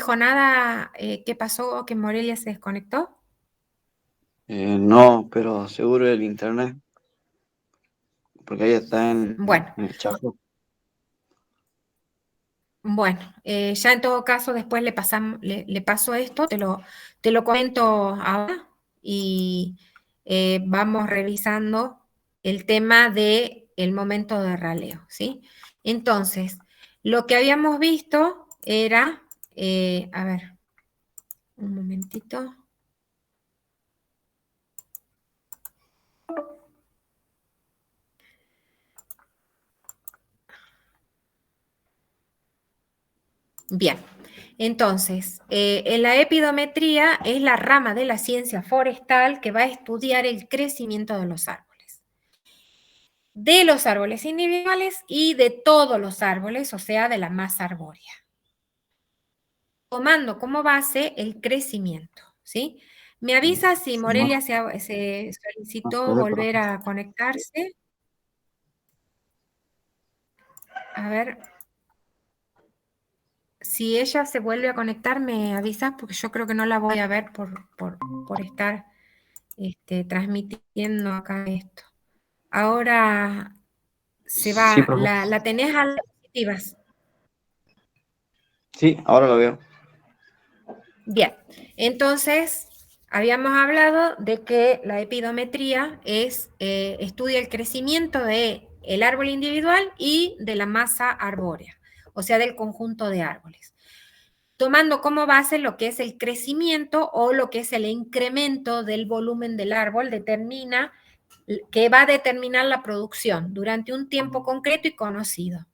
dijo nada qué pasó, que Morelia se desconectó? No, pero seguro el internet, porque ahí está Bueno, en el Chaco. bueno, ya en todo caso después le paso esto, te lo comento ahora y vamos revisando el tema del momento de raleo, ¿sí? Entonces, lo que habíamos visto era, a ver, un momentito. Bien, entonces, la epidometría es la rama de la ciencia forestal que va a estudiar el crecimiento de los árboles individuales y de todos los árboles, o sea, de la masa arbórea, tomando como base el crecimiento, ¿sí? Me avisa si Morelia se solicitó volver a conectarse. A ver, si ella se vuelve a conectar, me avisas porque yo creo que no la voy a ver por estar transmitiendo acá esto. Ahora se Sí, va, profe. la tenés a las diapositivas. Sí, ahora lo veo. Bien, entonces habíamos hablado de que la epidometría estudia el crecimiento del árbol individual y de la masa arbórea, o sea, del conjunto de árboles, tomando como base lo que es el crecimiento o lo que es el incremento del volumen del árbol, que va a determinar la producción durante un tiempo concreto y conocido.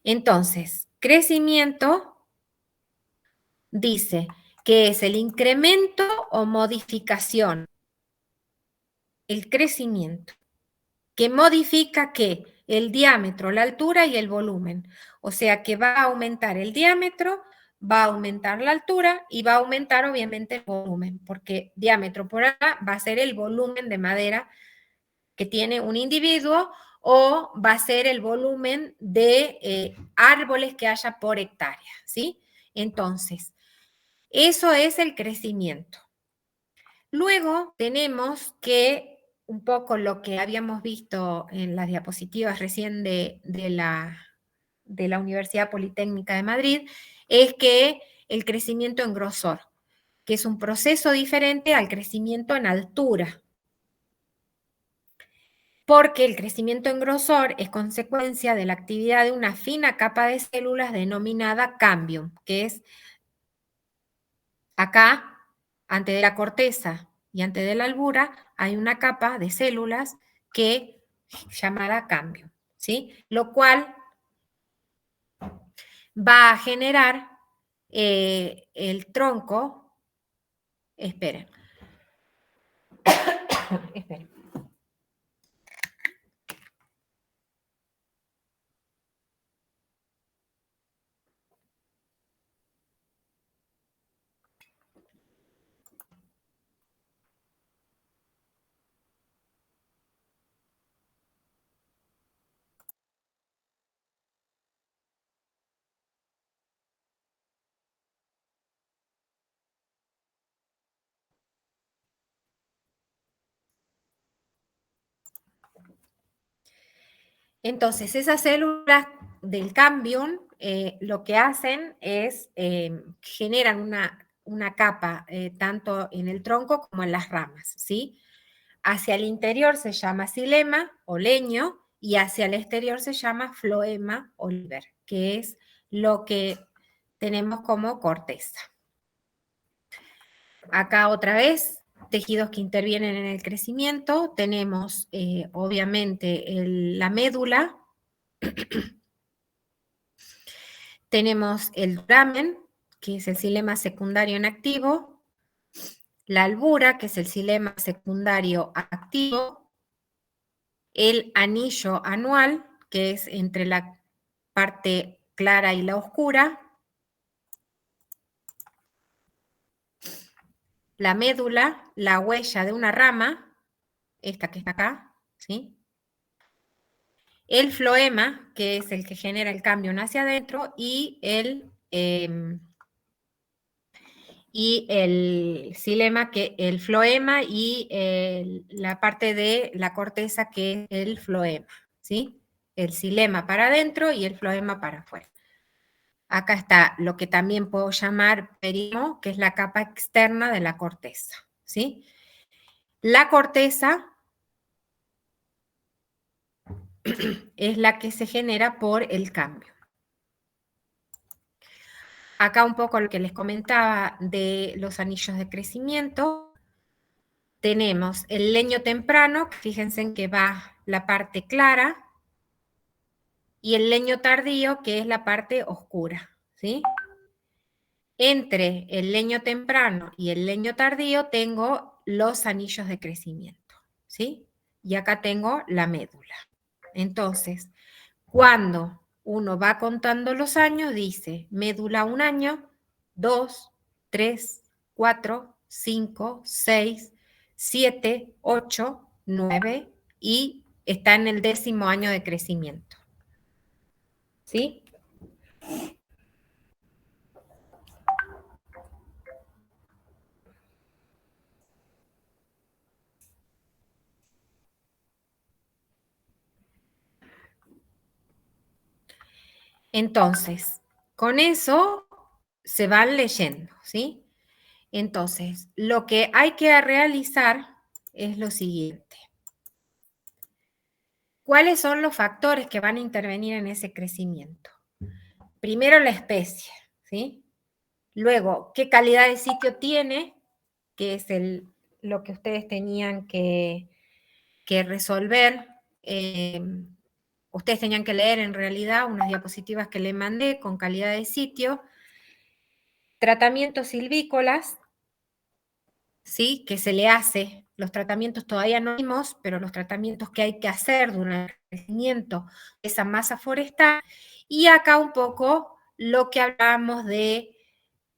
Entonces, crecimiento dice que es el incremento o modificación, el crecimiento, que modifica ¿qué? El diámetro, la altura y el volumen. O sea que va a aumentar el diámetro, va a aumentar la altura y va a aumentar obviamente el volumen, porque diámetro por acá va a ser el volumen de madera que tiene un individuo o va a ser el volumen de árboles que haya por hectárea, ¿sí? Entonces, eso es el crecimiento. Luego tenemos que un poco lo que habíamos visto en las diapositivas recién de la Universidad Politécnica de Madrid, es que el crecimiento en grosor, que es un proceso diferente al crecimiento en altura, porque el crecimiento en grosor es consecuencia de la actividad de una fina capa de células denominada cambium, que es acá, antes de la corteza y antes de la albura, hay una capa de células que llamada cambio, ¿sí? Lo cual va a generar el tronco, esperen, esperen. Entonces, esas células del cambium lo que hacen es generan una capa tanto en el tronco como en las ramas, ¿sí? Hacia el interior se llama xilema o leño y hacia el exterior se llama floema o liber, que es lo que tenemos como corteza. Acá otra vez, tejidos que intervienen en el crecimiento. Tenemos obviamente la médula, tenemos el duramen, que es el xilema secundario en activo, la albura, que es el xilema secundario activo, el anillo anual, que es entre la parte clara y la oscura, la médula, la huella de una rama, esta que está acá, ¿sí? El floema, que es el que genera el cambio hacia adentro, y el y el xilema, el floema y la parte de la corteza que es el floema, ¿sí? El xilema para adentro y el floema para afuera. Acá está lo que también puedo llamar perimo, que es la capa externa de la corteza, ¿sí? La corteza es la que se genera por el cambio. Acá un poco lo que les comentaba de los anillos de crecimiento. Tenemos el leño temprano, fíjense en que va la parte clara, y el leño tardío, que es la parte oscura, ¿sí? Entre el leño temprano y el leño tardío tengo los anillos de crecimiento, ¿sí? Y acá tengo la médula. Entonces, cuando uno va contando los años, dice médula 1 año, 2, 3, 4, 5, 6, 7, 8, 9 y está en el 10º año de crecimiento. ¿Sí? Entonces, con eso se van leyendo, ¿sí? Entonces, lo que hay que realizar es lo siguiente. ¿Cuáles son los factores que van a intervenir en ese crecimiento? Primero, la especie, ¿sí? Luego, ¿qué calidad de sitio tiene? Que es lo que ustedes tenían que resolver. Ustedes tenían que leer en realidad unas diapositivas que les mandé con calidad de sitio. Tratamientos silvícolas, ¿sí? Que se le hace, los tratamientos todavía no vimos, pero los tratamientos que hay que hacer durante el crecimiento de esa masa forestal, y acá un poco lo que hablamos de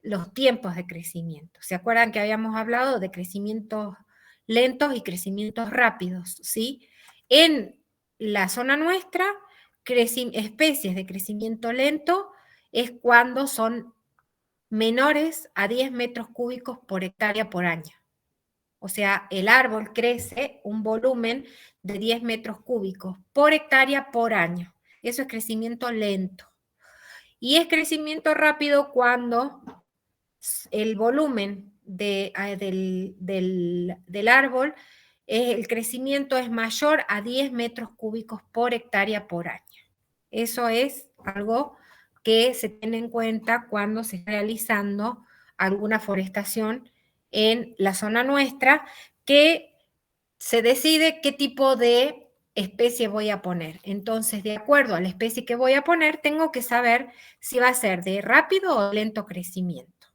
los tiempos de crecimiento. ¿Se acuerdan que habíamos hablado de crecimientos lentos y crecimientos rápidos? ¿Sí? En la zona nuestra, especies de crecimiento lento es cuando son menores a 10 metros cúbicos por hectárea por año. O sea, el árbol crece un volumen de 10 metros cúbicos por hectárea por año. Eso es crecimiento lento. Y es crecimiento rápido cuando el volumen del árbol, el crecimiento es mayor a 10 metros cúbicos por hectárea por año. Eso es algo que se tiene en cuenta cuando se está realizando alguna forestación en la zona nuestra, que se decide qué tipo de especie voy a poner. Entonces, de acuerdo a la especie que voy a poner, tengo que saber si va a ser de rápido o lento crecimiento,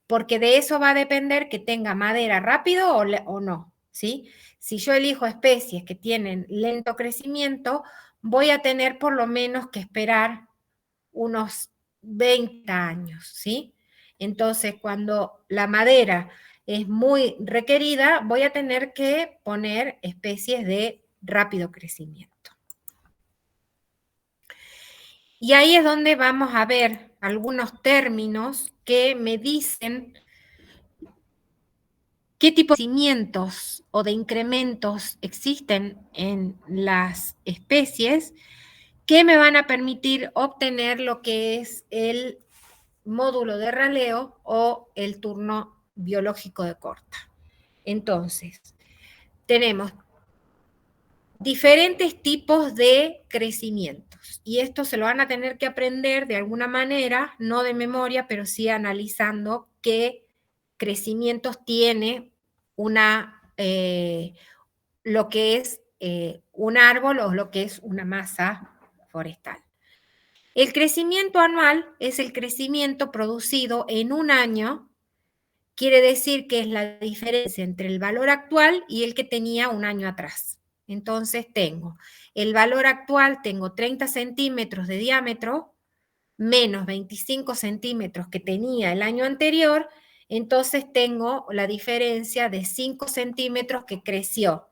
porque de eso va a depender que tenga madera rápido o no, ¿sí? Si yo elijo especies que tienen lento crecimiento, voy a tener por lo menos que esperar unos 20 años, ¿sí? Entonces, cuando la madera es muy requerida, voy a tener que poner especies de rápido crecimiento. Y ahí es donde vamos a ver algunos términos que me dicen qué tipo de crecimientos o de incrementos existen en las especies que me van a permitir obtener lo que es el módulo de raleo o el turno biológico de corta. Entonces, tenemos diferentes tipos de crecimientos y esto se lo van a tener que aprender de alguna manera, no de memoria, pero sí analizando qué crecimientos tiene lo que es un árbol o lo que es una masa forestal. El crecimiento anual es el crecimiento producido en un año. Quiere decir que es la diferencia entre el valor actual y el que tenía un año atrás. Entonces tengo el valor actual, tengo 30 centímetros de diámetro, menos 25 centímetros que tenía el año anterior, entonces tengo la diferencia de 5 centímetros que creció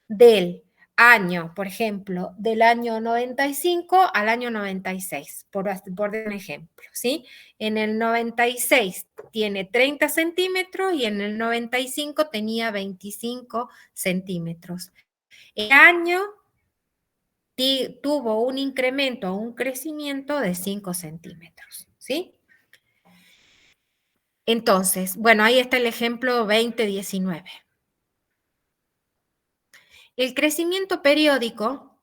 del año, por ejemplo, del año 95 al año 96, por dar un ejemplo, ¿sí? En el 96 tiene 30 centímetros y en el 95 tenía 25 centímetros. El año tuvo un incremento o un crecimiento de 5 centímetros, ¿sí? Entonces, bueno, ahí está el ejemplo 2019. El crecimiento periódico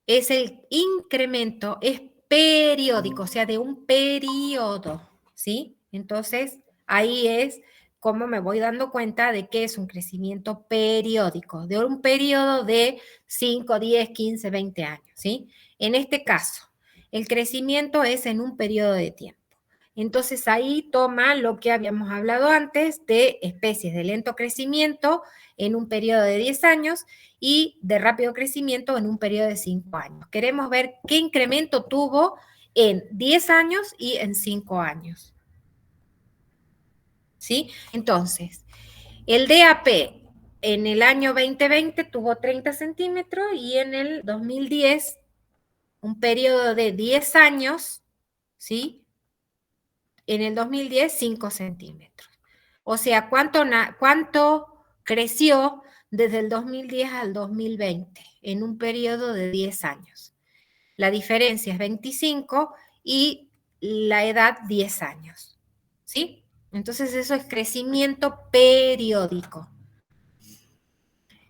es el incremento, es periódico, o sea, de un periodo, ¿sí? Entonces, ahí es como me voy dando cuenta de que es un crecimiento periódico, de un periodo de 5, 10, 15, 20 años, ¿sí? En este caso, el crecimiento es en un periodo de tiempo. Entonces, ahí toma lo que habíamos hablado antes de especies de lento crecimiento en un periodo de 10 años y de rápido crecimiento en un periodo de 5 años. Queremos ver qué incremento tuvo en 10 años y en 5 años. ¿Sí? Entonces, el DAP en el año 2020 tuvo 30 centímetros y en el 2010, un periodo de 10 años, ¿sí? En el 2010, 5 centímetros. O sea, ¿cuánto creció desde el 2010 al 2020 en un periodo de 10 años? La diferencia es 25 y la edad 10 años. ¿Sí? Entonces eso es crecimiento periódico.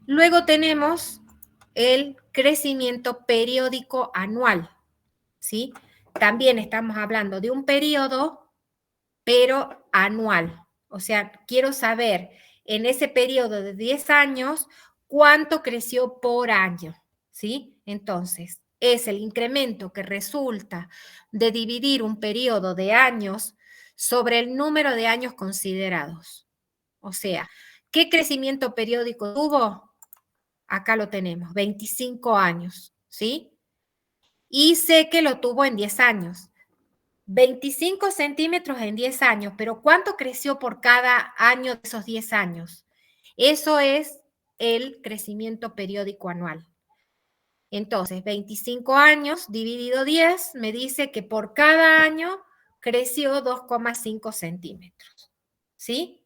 Luego tenemos el crecimiento periódico anual. ¿Sí? También estamos hablando de un periodo, pero anual. O sea, quiero saber en ese periodo de 10 años cuánto creció por año, ¿sí? Entonces, es el incremento que resulta de dividir un periodo de años sobre el número de años considerados. O sea, ¿qué crecimiento periódico tuvo? Acá lo tenemos, 25 años, ¿sí? Y sé que lo tuvo en 10 años. 25 centímetros en 10 años, pero ¿cuánto creció por cada año de esos 10 años? Eso es el crecimiento periódico anual. Entonces, 25 años dividido 10 me dice que por cada año creció 2,5 centímetros. ¿Sí?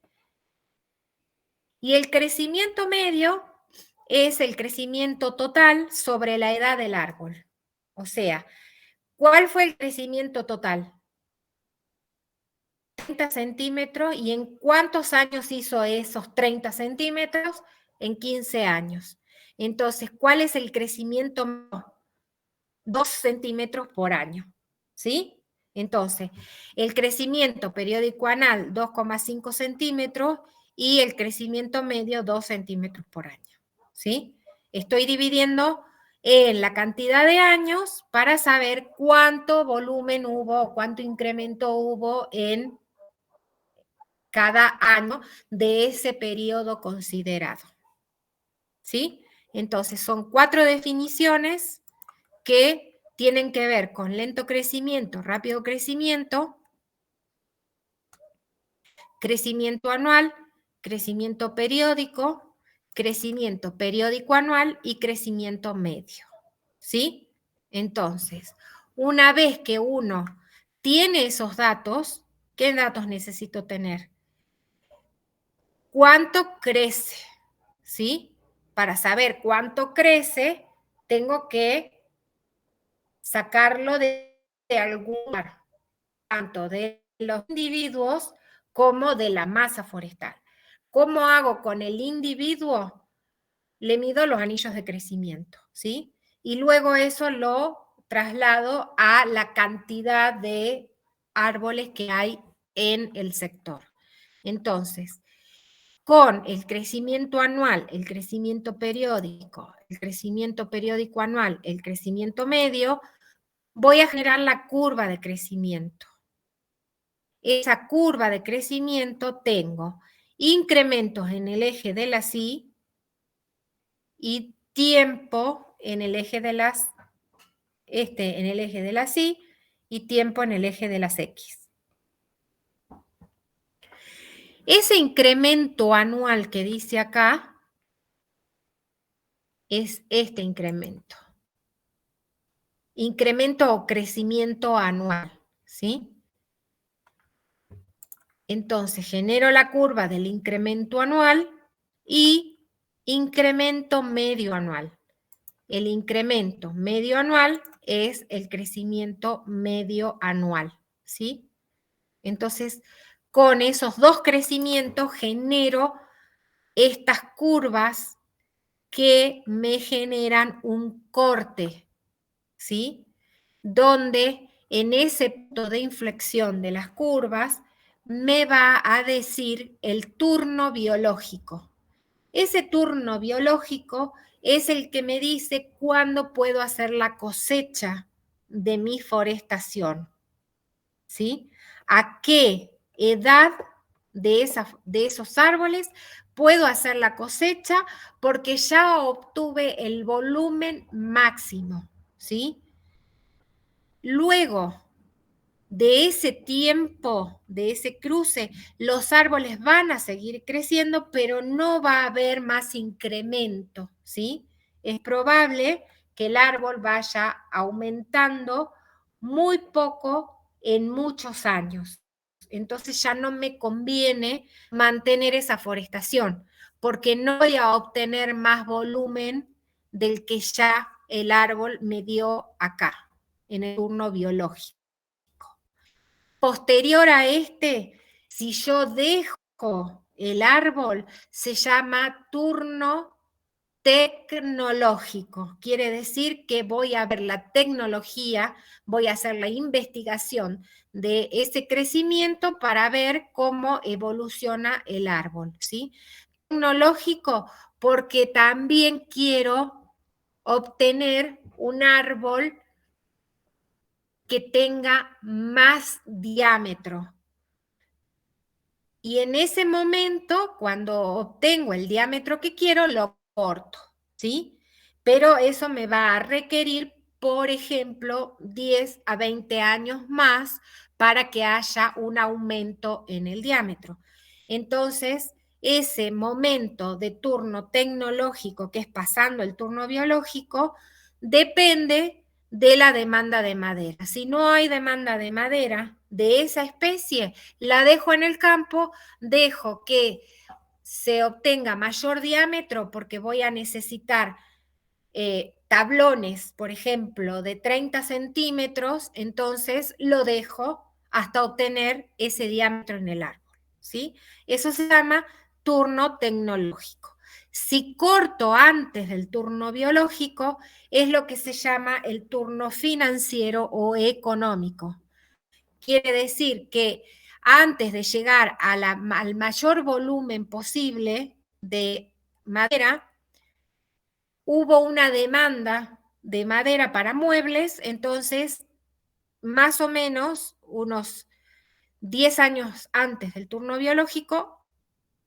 Y el crecimiento medio es el crecimiento total sobre la edad del árbol. O sea, ¿cuál fue el crecimiento total? 30 centímetros y en cuántos años hizo esos 30 centímetros? En 15 años. Entonces, ¿cuál es el crecimiento? 2 centímetros por año. ¿Sí? Entonces, el crecimiento periódico anual 2,5 centímetros y el crecimiento medio 2 centímetros por año. ¿Sí? Estoy dividiendo en la cantidad de años para saber cuánto volumen hubo, cuánto incremento hubo en cada año de ese periodo considerado. ¿Sí? Entonces, son 4 definiciones que tienen que ver con lento crecimiento, rápido crecimiento, crecimiento anual, crecimiento periódico anual y crecimiento medio. ¿Sí? Entonces, una vez que uno tiene esos datos, ¿qué datos necesito tener? ¿Cuánto crece? ¿Sí? Para saber cuánto crece, tengo que sacarlo de algún lugar, tanto de los individuos como de la masa forestal. ¿Cómo hago con el individuo? Le mido los anillos de crecimiento, ¿sí? Y luego eso lo traslado a la cantidad de árboles que hay en el sector. Entonces, con el crecimiento anual, el crecimiento periódico anual, el crecimiento medio, voy a generar la curva de crecimiento. Esa curva de crecimiento tengo incrementos en el eje de las Y y tiempo en el eje de las Y y tiempo en el eje de las X. Ese incremento anual que dice acá es este incremento. Incremento o crecimiento anual, ¿sí? Entonces, genero la curva del incremento anual y incremento medio anual. El incremento medio anual es el crecimiento medio anual, ¿sí? Entonces, con esos dos crecimientos genero estas curvas que me generan un corte, ¿sí? Donde en ese punto de inflexión de las curvas me va a decir el turno biológico. Ese turno biológico es el que me dice cuándo puedo hacer la cosecha de mi forestación, ¿sí? ¿A qué edad de esos árboles puedo hacer la cosecha? Porque ya obtuve el volumen máximo, ¿sí? Luego de ese tiempo, de ese cruce, los árboles van a seguir creciendo, pero no va a haber más incremento, ¿sí? Es probable que el árbol vaya aumentando muy poco en muchos años. Entonces ya no me conviene mantener esa forestación, porque no voy a obtener más volumen del que ya el árbol me dio acá, en el turno biológico. Posterior a este, si yo dejo el árbol, se llama turno tecnológico. Quiere decir que voy a ver la tecnología, voy a hacer la investigación de ese crecimiento para ver cómo evoluciona el árbol, ¿sí? Tecnológico porque también quiero obtener un árbol que tenga más diámetro. Y en ese momento, cuando obtengo el diámetro que quiero, lo corto, ¿sí? Pero eso me va a requerir, por ejemplo, 10 a 20 años más para que haya un aumento en el diámetro. Entonces, ese momento de turno tecnológico, que es pasando el turno biológico, depende de la demanda de madera. Si no hay demanda de madera de esa especie, la dejo en el campo, dejo que se obtenga mayor diámetro porque voy a necesitar tablones, por ejemplo, de 30 centímetros, entonces lo dejo hasta obtener ese diámetro en el árbol, ¿sí? Eso se llama turno tecnológico. Si corto antes del turno biológico, es lo que se llama el turno financiero o económico. Quiere decir que antes de llegar al mayor volumen posible de madera, hubo una demanda de madera para muebles, entonces más o menos unos 10 años antes del turno biológico,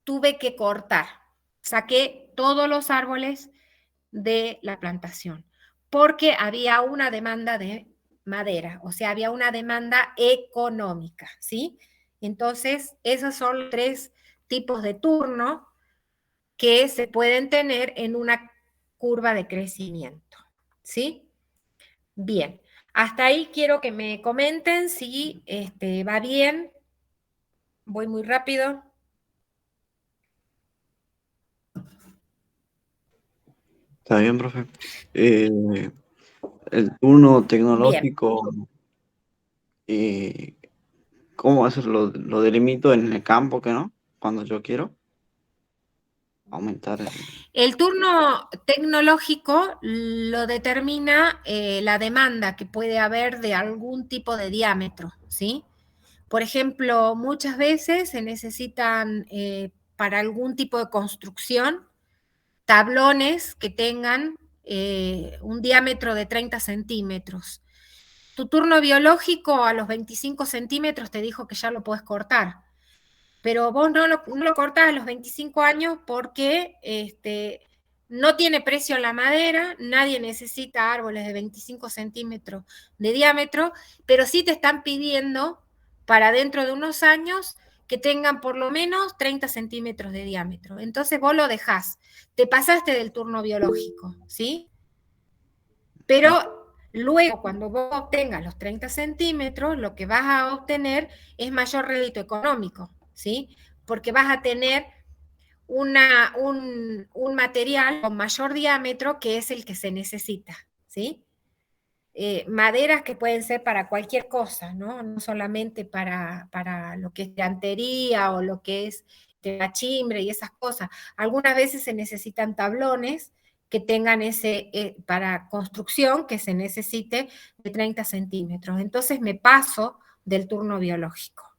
tuve que cortar. Saqué todos los árboles de la plantación, porque había una demanda de madera, o sea, había una demanda económica, ¿sí? Entonces, esos son los tres tipos de turno que se pueden tener en una curva de crecimiento, ¿sí? Bien, hasta ahí quiero que me comenten si va bien. Voy muy rápido. Está bien, profe. El turno Bien. tecnológico, eh, ¿cómo hacerlo? Lo delimito en el campo, que no? Cuando yo quiero aumentar el... El turno tecnológico lo determina la demanda que puede haber de algún tipo de diámetro, ¿sí? Por ejemplo, muchas veces se necesitan para algún tipo de construcción tablones que tengan un diámetro de 30 centímetros. Tu turno biológico a los 25 centímetros te dijo que ya lo puedes cortar, pero vos no lo cortás a los 25 años porque no tiene precio la madera, nadie necesita árboles de 25 centímetros de diámetro, pero sí te están pidiendo para dentro de unos años que tengan por lo menos 30 centímetros de diámetro. Entonces vos lo dejás, te pasaste del turno biológico, ¿sí? Pero luego, cuando vos obtengas los 30 centímetros, lo que vas a obtener es mayor rédito económico, ¿sí? Porque vas a tener un material con mayor diámetro que es el que se necesita, ¿sí? Maderas que pueden ser para cualquier cosa, ¿no? No solamente para lo que es delantería o lo que es machimbre y esas cosas. Algunas veces se necesitan tablones que tengan para construcción, que se necesite de 30 centímetros. Entonces me paso del turno biológico.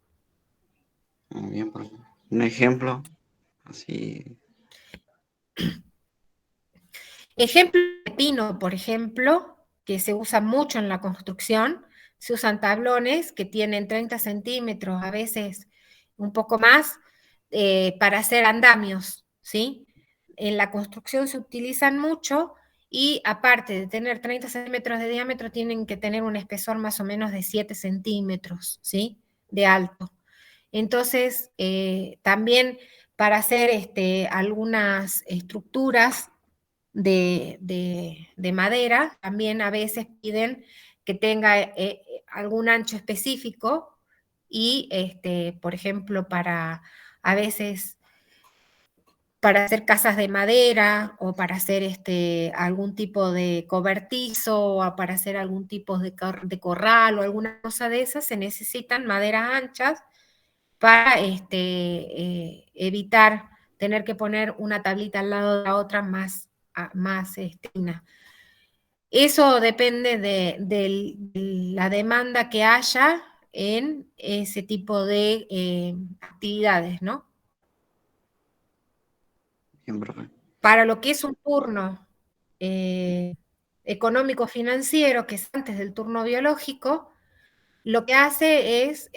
Muy bien, profe. Un ejemplo, así. Ejemplo de pino, por ejemplo, que se usa mucho en la construcción, se usan tablones que tienen 30 centímetros, a veces un poco más, para hacer andamios, ¿sí? En la construcción se utilizan mucho y aparte de tener 30 centímetros de diámetro, tienen que tener un espesor más o menos de 7 centímetros, ¿sí? De alto. Entonces, también para hacer algunas estructuras de madera, también a veces piden que tenga algún ancho específico y, por ejemplo, a veces para hacer casas de madera o para hacer algún tipo de cobertizo o para hacer algún tipo de corral o alguna cosa de esas, se necesitan maderas anchas para evitar tener que poner una tablita al lado de la otra más fina. Eso depende de la demanda que haya en ese tipo de actividades, ¿no? Bien, profe. Para lo que es un turno económico-financiero, que es antes del turno biológico, lo que hace es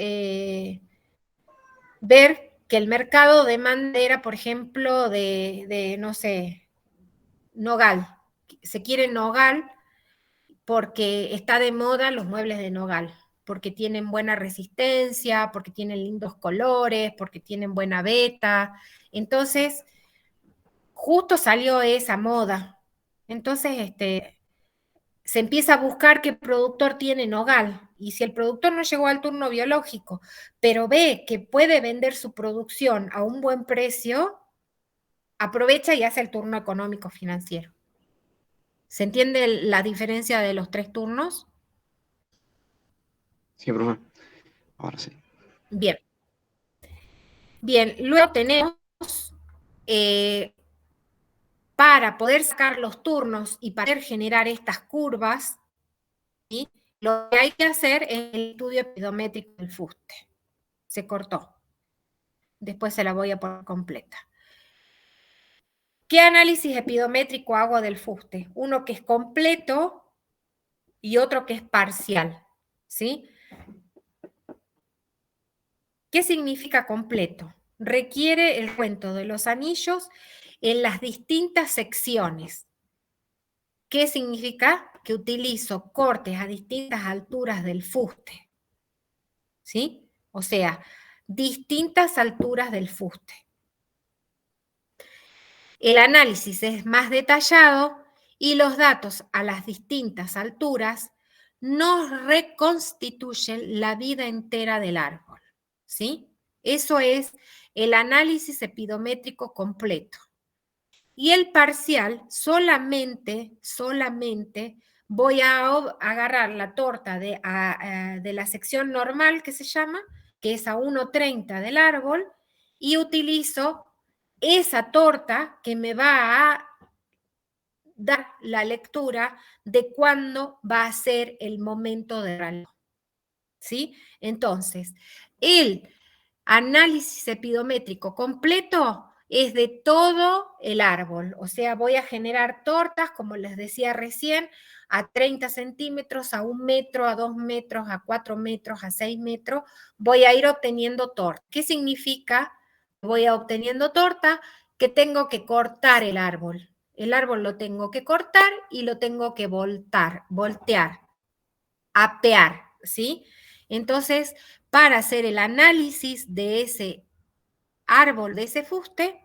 ver que el mercado de madera, por ejemplo, no sé, nogal. Se quiere nogal porque está de moda los muebles de nogal, porque tienen buena resistencia, porque tienen lindos colores, porque tienen buena veta. Entonces, justo salió esa moda. Entonces, se empieza a buscar qué productor tiene nogal. Y si el productor no llegó al turno biológico, pero ve que puede vender su producción a un buen precio, aprovecha y hace el turno económico financiero. ¿Se entiende la diferencia de los 3 turnos? Sí, profe. Ahora sí. Bien. Bien, luego tenemos, para poder sacar los turnos y para poder generar estas curvas, ¿sí? Lo que hay que hacer es el estudio epidométrico del fuste. Se cortó. Después se la voy a poner completa. ¿Qué análisis epidométrico hago del fuste? Uno que es completo y otro que es parcial, ¿sí? ¿Qué significa completo? Requiere el cuento de los anillos en las distintas secciones. ¿Qué significa? Que utilizo cortes a distintas alturas del fuste, ¿sí? O sea, distintas alturas del fuste. El análisis es más detallado y los datos a las distintas alturas nos reconstituyen la vida entera del árbol, ¿sí? Eso es el análisis epidométrico completo. Y el parcial solamente voy a agarrar la torta de la sección normal que se llama, que es a 1,30 del árbol, y utilizo esa torta que me va a dar la lectura de cuándo va a ser el momento de reloj. ¿Sí? Entonces, el análisis epidométrico completo es de todo el árbol, o sea, voy a generar tortas, como les decía recién, a 30 centímetros, a 1 metro, a 2 metros, a 4 metros, a 6 metros, voy a ir obteniendo torta. ¿Qué significa? Voy a obteniendo torta, que tengo que cortar el árbol. El árbol lo tengo que cortar y lo tengo que voltear, apear, ¿sí? Entonces, para hacer el análisis de ese árbol, de ese fuste,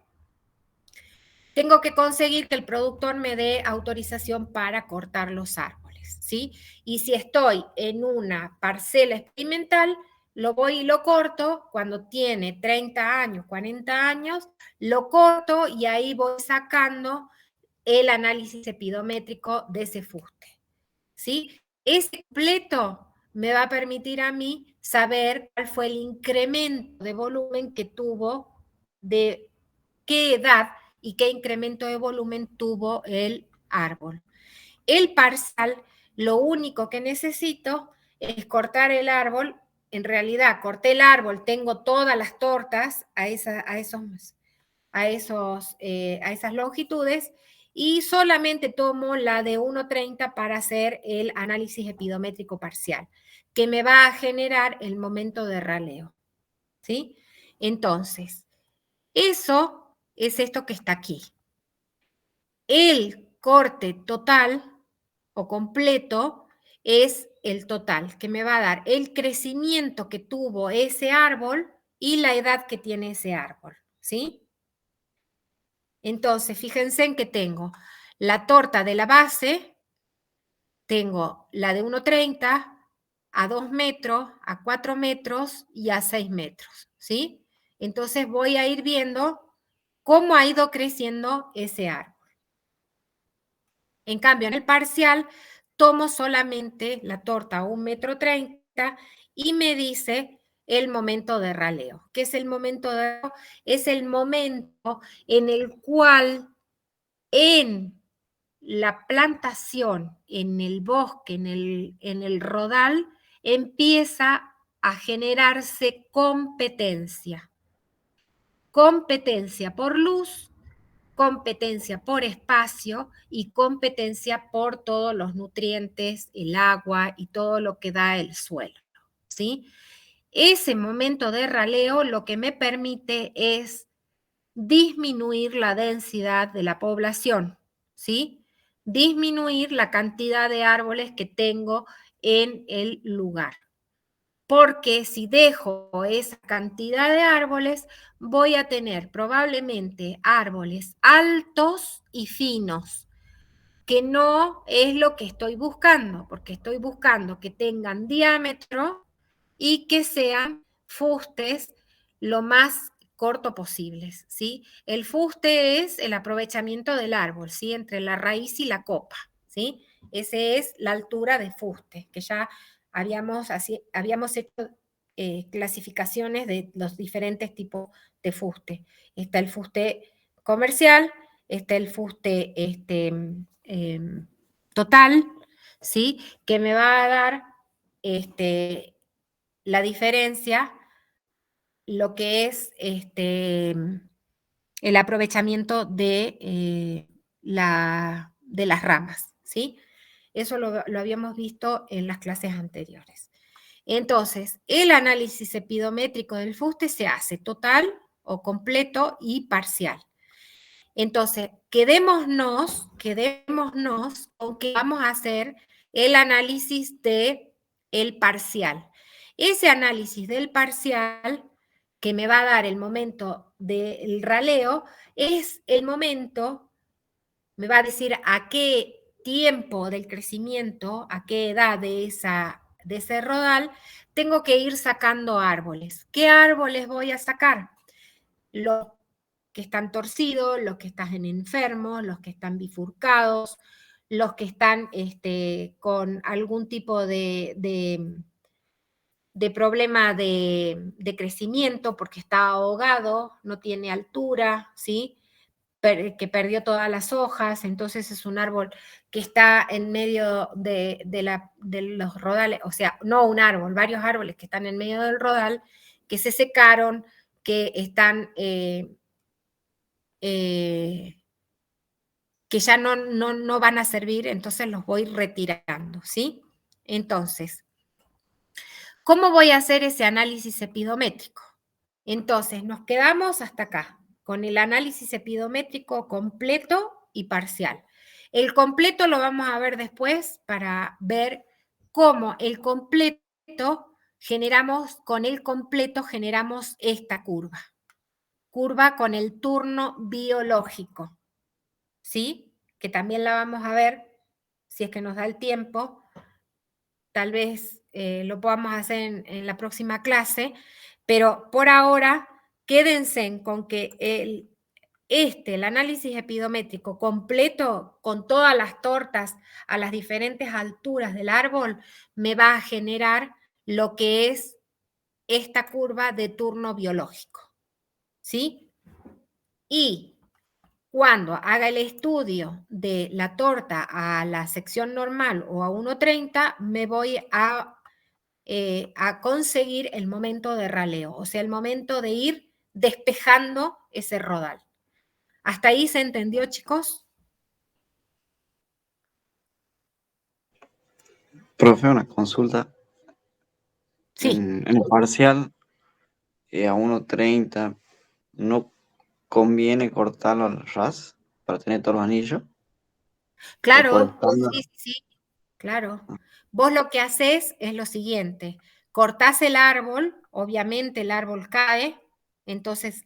tengo que conseguir que el productor me dé autorización para cortar los árboles, ¿sí? Y si estoy en una parcela experimental, lo voy y lo corto cuando tiene 30 años, 40 años, lo corto y ahí voy sacando el análisis epidométrico de ese fuste, ¿sí? Ese completo me va a permitir a mí saber cuál fue el incremento de volumen que tuvo, de qué edad y qué incremento de volumen tuvo el árbol. El parcial, lo único que necesito es cortar el árbol. En realidad, corté el árbol, tengo todas las tortas a esas longitudes y solamente tomo la de 1,30 para hacer el análisis epidométrico parcial, que me va a generar el momento de raleo, ¿sí? Entonces, eso es esto que está aquí. El corte total o completo es el total, que me va a dar el crecimiento que tuvo ese árbol y la edad que tiene ese árbol, ¿sí? Entonces, fíjense en que tengo la torta de la base, tengo la de 1,30 a 2 metros, a 4 metros y a 6 metros, ¿sí? Entonces voy a ir viendo cómo ha ido creciendo ese árbol. En cambio, en el parcial, tomo solamente la torta a 1,30 m y me dice el momento de raleo. ¿Qué es el momento de raleo? Es el momento en el cual en la plantación, en el bosque, en el rodal, empieza a generarse competencia. Competencia por luz, competencia por espacio y competencia por todos los nutrientes, el agua y todo lo que da el suelo, ¿sí? Ese momento de raleo lo que me permite es disminuir la densidad de la población, ¿sí? Disminuir la cantidad de árboles que tengo en el lugar. Porque si dejo esa cantidad de árboles, voy a tener probablemente árboles altos y finos, que no es lo que estoy buscando, porque estoy buscando que tengan diámetro y que sean fustes lo más corto posibles, ¿sí? El fuste es el aprovechamiento del árbol, ¿sí? Entre la raíz y la copa, ¿sí? Esa es la altura de fuste, que ya habíamos hecho clasificaciones de los diferentes tipos de fuste. Está el fuste comercial, está el fuste total, ¿sí? Que me va a dar la diferencia, lo que es el aprovechamiento de las ramas, ¿sí? Eso lo habíamos visto en las clases anteriores. Entonces, el análisis epidométrico del fuste se hace total o completo y parcial. Entonces, quedémonos con que vamos a hacer el análisis del parcial. Ese análisis del parcial que me va a dar el momento del raleo es el momento, me va a decir a qué tiempo del crecimiento, a qué edad de ese rodal, tengo que ir sacando árboles. ¿Qué árboles voy a sacar? Los que están torcidos, los que están enfermos, los que están bifurcados, los que están con algún tipo de problema de crecimiento porque está ahogado, no tiene altura, ¿sí? Que perdió todas las hojas, entonces es un árbol que está en medio de los rodales, o sea, no un árbol, varios árboles que están en medio del rodal, que se secaron, que están que ya no van a servir, entonces los voy retirando, ¿sí? Entonces, ¿cómo voy a hacer ese análisis epidométrico? Entonces, nos quedamos hasta acá, con el análisis epidométrico completo y parcial. El completo lo vamos a ver después para ver cómo el completo generamos, con el completo generamos esta curva. Curva con el turno biológico, ¿sí? Que también la vamos a ver, si es que nos da el tiempo, tal vez lo podamos hacer en la próxima clase, pero por ahora quédense con que el análisis epidométrico completo con todas las tortas a las diferentes alturas del árbol me va a generar lo que es esta curva de turno biológico, ¿sí? Y cuando haga el estudio de la torta a la sección normal o a 1.30, me voy a conseguir el momento de raleo, o sea, el momento de ir despejando ese rodal. ¿Hasta ahí se entendió, chicos? Profe, una consulta. Sí, En el parcial, a 1.30, ¿no conviene cortarlo al ras para tener todos los anillos? O por claro, estándar. sí, sí, sí, claro. Vos lo que haces es lo siguiente, cortás el árbol, obviamente el árbol cae, entonces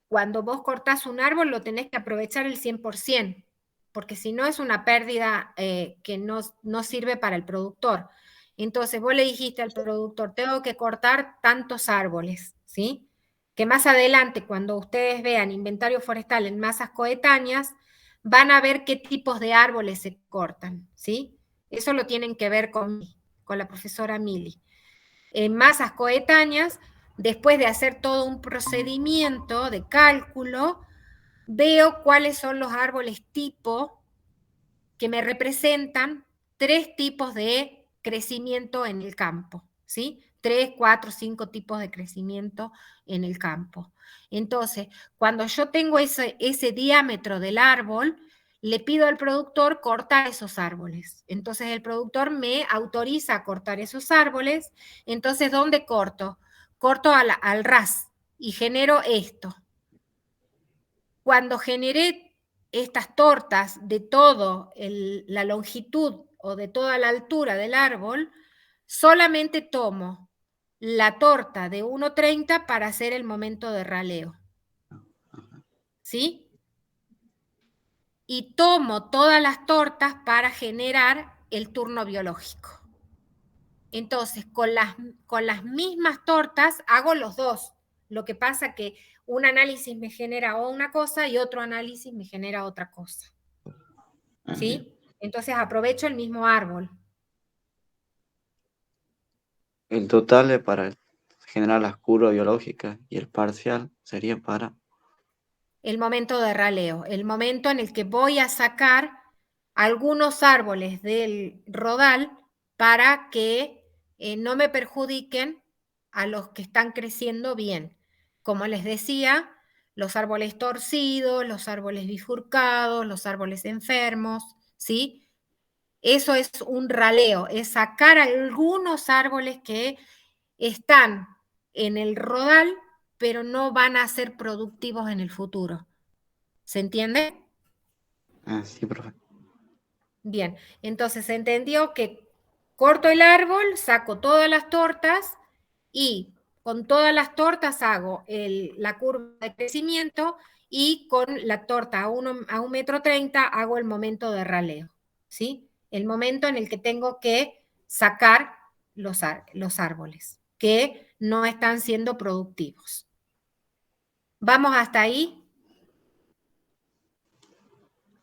cuando vos cortás un árbol lo tenés que aprovechar el 100%, porque si no es una pérdida que no sirve para el productor. Entonces vos le dijiste al productor, tengo que cortar tantos árboles, ¿sí? Que más adelante, cuando ustedes vean inventario forestal en masas coetáneas, van a ver qué tipos de árboles se cortan, ¿sí? Eso lo tienen que ver con la profesora Mili. En masas coetáneas, después de hacer todo un procedimiento de cálculo, veo cuáles son los árboles tipo que me representan 3 tipos de crecimiento en el campo, ¿sí? 3, 4, 5 tipos de crecimiento en el campo. Entonces, cuando yo tengo ese diámetro del árbol, le pido al productor cortar esos árboles. Entonces, el productor me autoriza a cortar esos árboles. Entonces, ¿dónde corto? Corto al ras y genero esto. Cuando generé estas tortas de toda la longitud o de toda la altura del árbol, solamente tomo la torta de 1.30 para hacer el momento de raleo. ¿Sí? Y tomo todas las tortas para generar el turno biológico. Entonces, con las mismas tortas hago los dos. Lo que pasa que un análisis me genera una cosa y otro análisis me genera otra cosa. Bien. ¿Sí? Entonces aprovecho el mismo árbol. El total es para generar las curvas biológicas y el parcial sería para... El momento de raleo, el momento en el que voy a sacar algunos árboles del rodal para que no me perjudiquen a los que están creciendo bien. Como les decía, los árboles torcidos, los árboles bifurcados, los árboles enfermos, ¿sí? Eso es un raleo, es sacar algunos árboles que están en el rodal, pero no van a ser productivos en el futuro. ¿Se entiende? Ah, sí, profe. Bien, entonces se entendió que corto el árbol, saco todas las tortas y con todas las tortas hago la curva de crecimiento y con la torta a 1,30 m hago el momento de raleo, ¿sí? El momento en el que tengo que sacar los árboles que no están siendo productivos. ¿Vamos hasta ahí?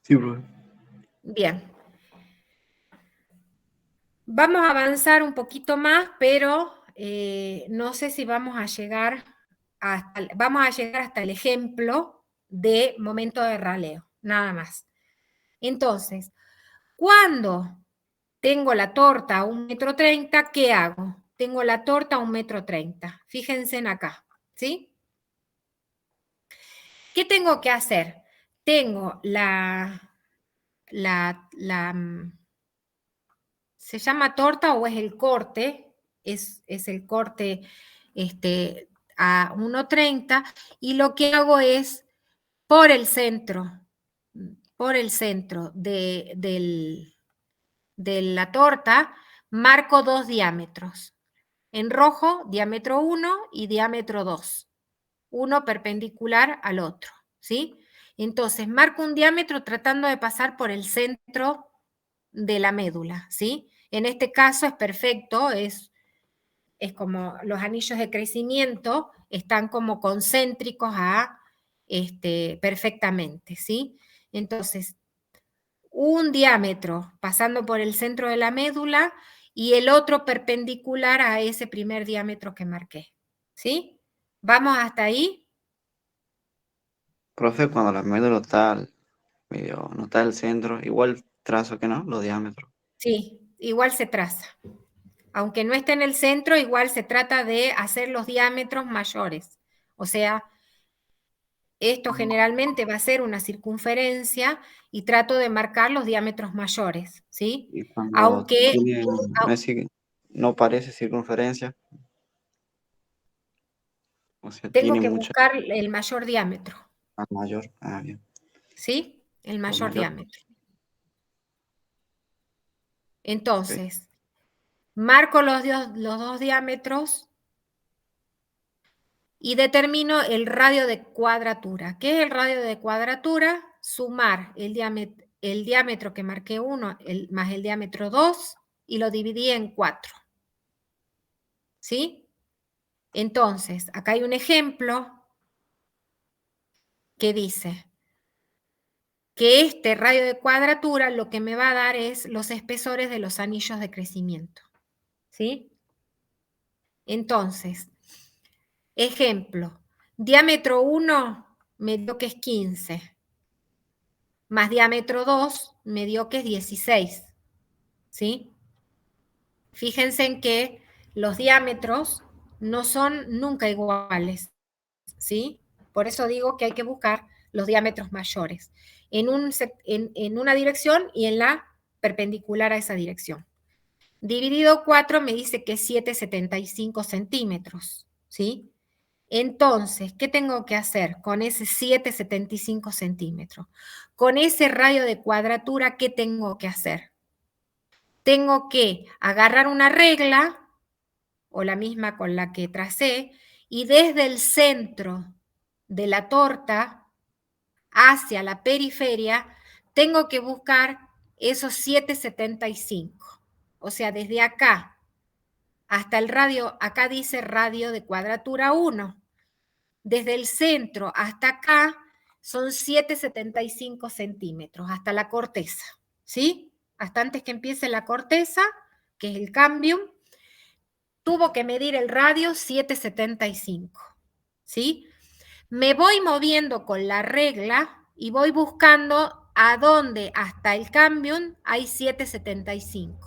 Sí, profe. Bien. Vamos a avanzar un poquito más, pero no sé si vamos a llegar hasta el ejemplo de momento de raleo, nada más. Entonces, cuando tengo la torta a 1,30 m, ¿qué hago? Tengo la torta a 1,30 m. Fíjense en acá, ¿sí? ¿Qué tengo que hacer? Tengo ¿se llama torta o es el corte? Es el corte a 1,30 y lo que hago es por el centro de la torta, marco 2 diámetros. En rojo, diámetro 1 y diámetro 2. Uno perpendicular al otro, ¿sí? Entonces, marco un diámetro tratando de pasar por el centro de la médula, ¿sí? En este caso es perfecto, es como los anillos de crecimiento están como concéntricos perfectamente, ¿sí? Entonces, un diámetro pasando por el centro de la médula y el otro perpendicular a ese primer diámetro que marqué, ¿sí? ¿Vamos hasta ahí? Profe, cuando la médula está medio, no está al centro, igual trazo que no, los diámetros. Sí, igual se traza. Aunque no esté en el centro, igual se trata de hacer los diámetros mayores. O sea, esto generalmente va a ser una circunferencia y trato de marcar los diámetros mayores, ¿sí? Y cuando Aunque tiene, no, no parece circunferencia, o sea, tengo tiene que mucha buscar el mayor diámetro, mayor. Ah, bien, ¿sí? El lo mayor mayor. diámetro. Ok. Entonces, marco los dos diámetros y determino el radio de cuadratura. ¿Qué es el radio de cuadratura? Sumar el diámetro que marqué 1 más el diámetro 2 y lo dividí en 4. ¿Sí? Entonces, acá hay un ejemplo que dice que este radio de cuadratura lo que me va a dar es los espesores de los anillos de crecimiento. ¿Sí? Entonces, ejemplo, diámetro 1 me dio que es 15, más diámetro 2 me dio que es 16, ¿sí? Fíjense en que los diámetros no son nunca iguales, ¿sí? Por eso digo que hay que buscar los diámetros mayores en una dirección y en la perpendicular a esa dirección. Dividido 4 me dice que es 7,75 centímetros, ¿sí? Entonces, ¿qué tengo que hacer con ese 7,75 centímetros? Con ese radio de cuadratura, ¿qué tengo que hacer? Tengo que agarrar una regla, o la misma con la que tracé, y desde el centro de la torta hacia la periferia, tengo que buscar esos 7,75. O sea, desde acá hasta el radio, acá dice radio de cuadratura 1. Desde el centro hasta acá son 7,75 centímetros, hasta la corteza, ¿sí? Hasta antes que empiece la corteza, que es el cambium, tuvo que medir el radio 7,75, ¿sí? Me voy moviendo con la regla y voy buscando a dónde hasta el cambium hay 7,75.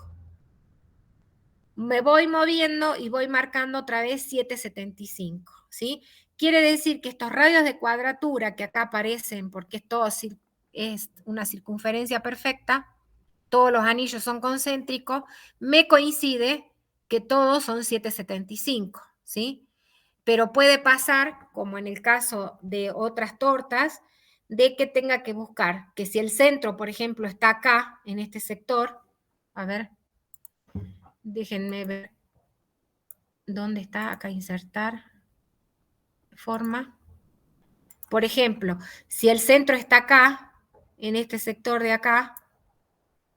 Me voy moviendo y voy marcando otra vez 7,75, ¿sí? Quiere decir que estos radios de cuadratura que acá aparecen, porque esto es una circunferencia perfecta, todos los anillos son concéntricos, me coincide que todos son 7,75, ¿sí? Pero puede pasar, como en el caso de otras tortas, de que tenga que buscar que si el centro, por ejemplo, está acá, en este sector, a ver, déjenme ver dónde está, acá insertar, forma. Por ejemplo, si el centro está acá, en este sector de acá,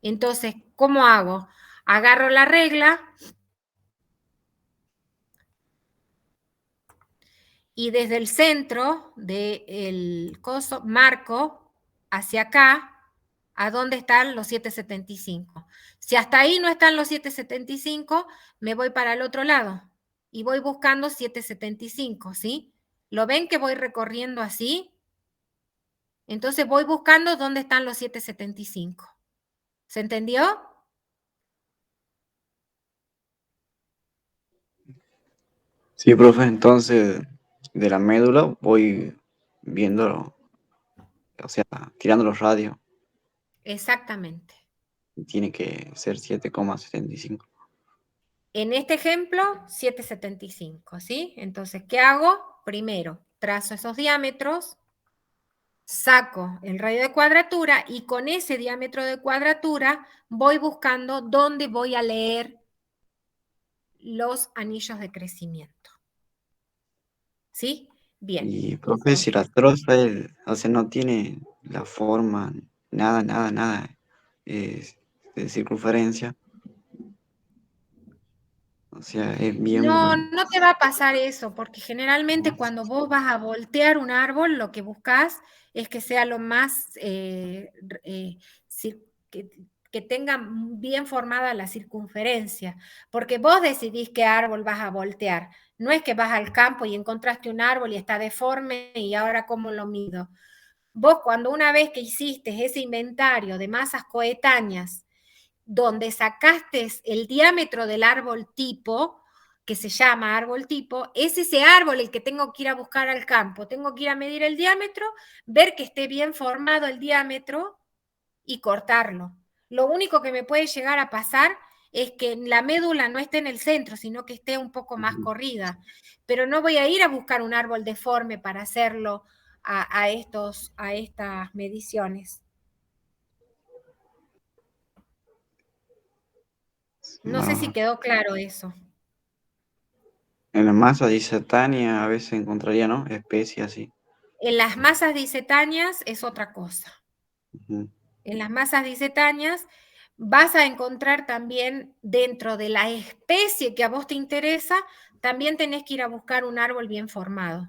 entonces, ¿cómo hago? Agarro la regla y desde el centro del coso marco hacia acá a dónde están los 7,75. Si hasta ahí no están los 7,75, me voy para el otro lado y voy buscando 7,75, ¿sí? ¿Lo ven que voy recorriendo así? Entonces voy buscando dónde están los 7,75. ¿Se entendió? Sí, profe, entonces de la médula voy viendo, o sea, tirando los radios, Exactamente. y tiene que ser 7,75. En este ejemplo, 7,75, ¿sí? Entonces, ¿qué hago? Primero, trazo esos diámetros, saco el radio de cuadratura y con ese diámetro de cuadratura voy buscando dónde voy a leer los anillos de crecimiento. ¿Sí? Bien. Y profe, si la troza, o sea, no tiene la forma, nada de circunferencia, o sea, es No, bien... no te va a pasar eso, porque generalmente cuando vos vas a voltear un árbol, lo que buscas es que sea lo más, que, que tenga bien formada la circunferencia, porque vos decidís qué árbol vas a voltear. No es que vas al campo y encontraste un árbol y está deforme y ahora cómo lo mido. Vos cuando una vez que hiciste ese inventario de masas coetáneas, donde sacaste el diámetro del árbol tipo, que se llama árbol tipo, es ese árbol el que tengo que ir a buscar al campo. Tengo que ir a medir el diámetro, ver que esté bien formado el diámetro y cortarlo. Lo único que me puede llegar a pasar es que la médula no esté en el centro, sino que esté un poco más corrida. Pero no voy a ir a buscar un árbol deforme para hacerlo a estas mediciones. No sé si quedó claro eso. En la masa discetánea a veces encontraría, ¿no? Especies así. En las masas disetáneas es otra cosa. Ujú. En las masas disetáneas vas a encontrar también dentro de la especie que a vos te interesa, también tenés que ir a buscar un árbol bien formado,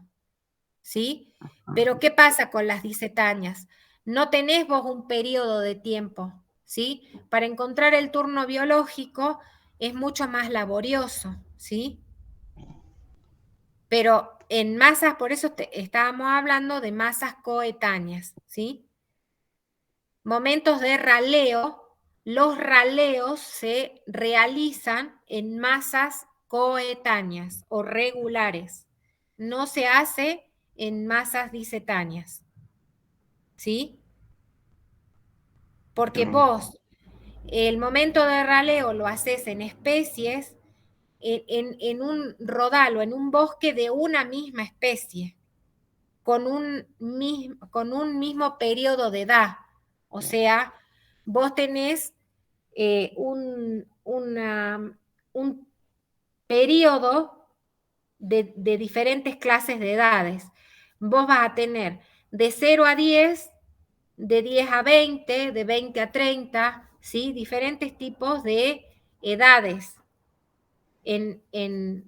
¿sí? Pero ¿qué pasa con las disetáneas? No tenés vos un periodo de tiempo, ¿sí? Para encontrar el turno biológico es mucho más laborioso, ¿sí? Pero en masas, por eso estábamos hablando de masas coetáneas, ¿sí? Momentos de raleo, los raleos se realizan en masas coetáneas o regulares. No se hace en masas disetáneas, ¿sí? Porque Pero, vos el momento de raleo lo haces en especies, en un rodal o en un bosque de una misma especie, con un mismo periodo de edad. O sea, vos tenés un periodo de diferentes clases de edades. Vos vas a tener de 0 a 10, de 10 a 20, de 20 a 30, ¿sí? Diferentes tipos de edades.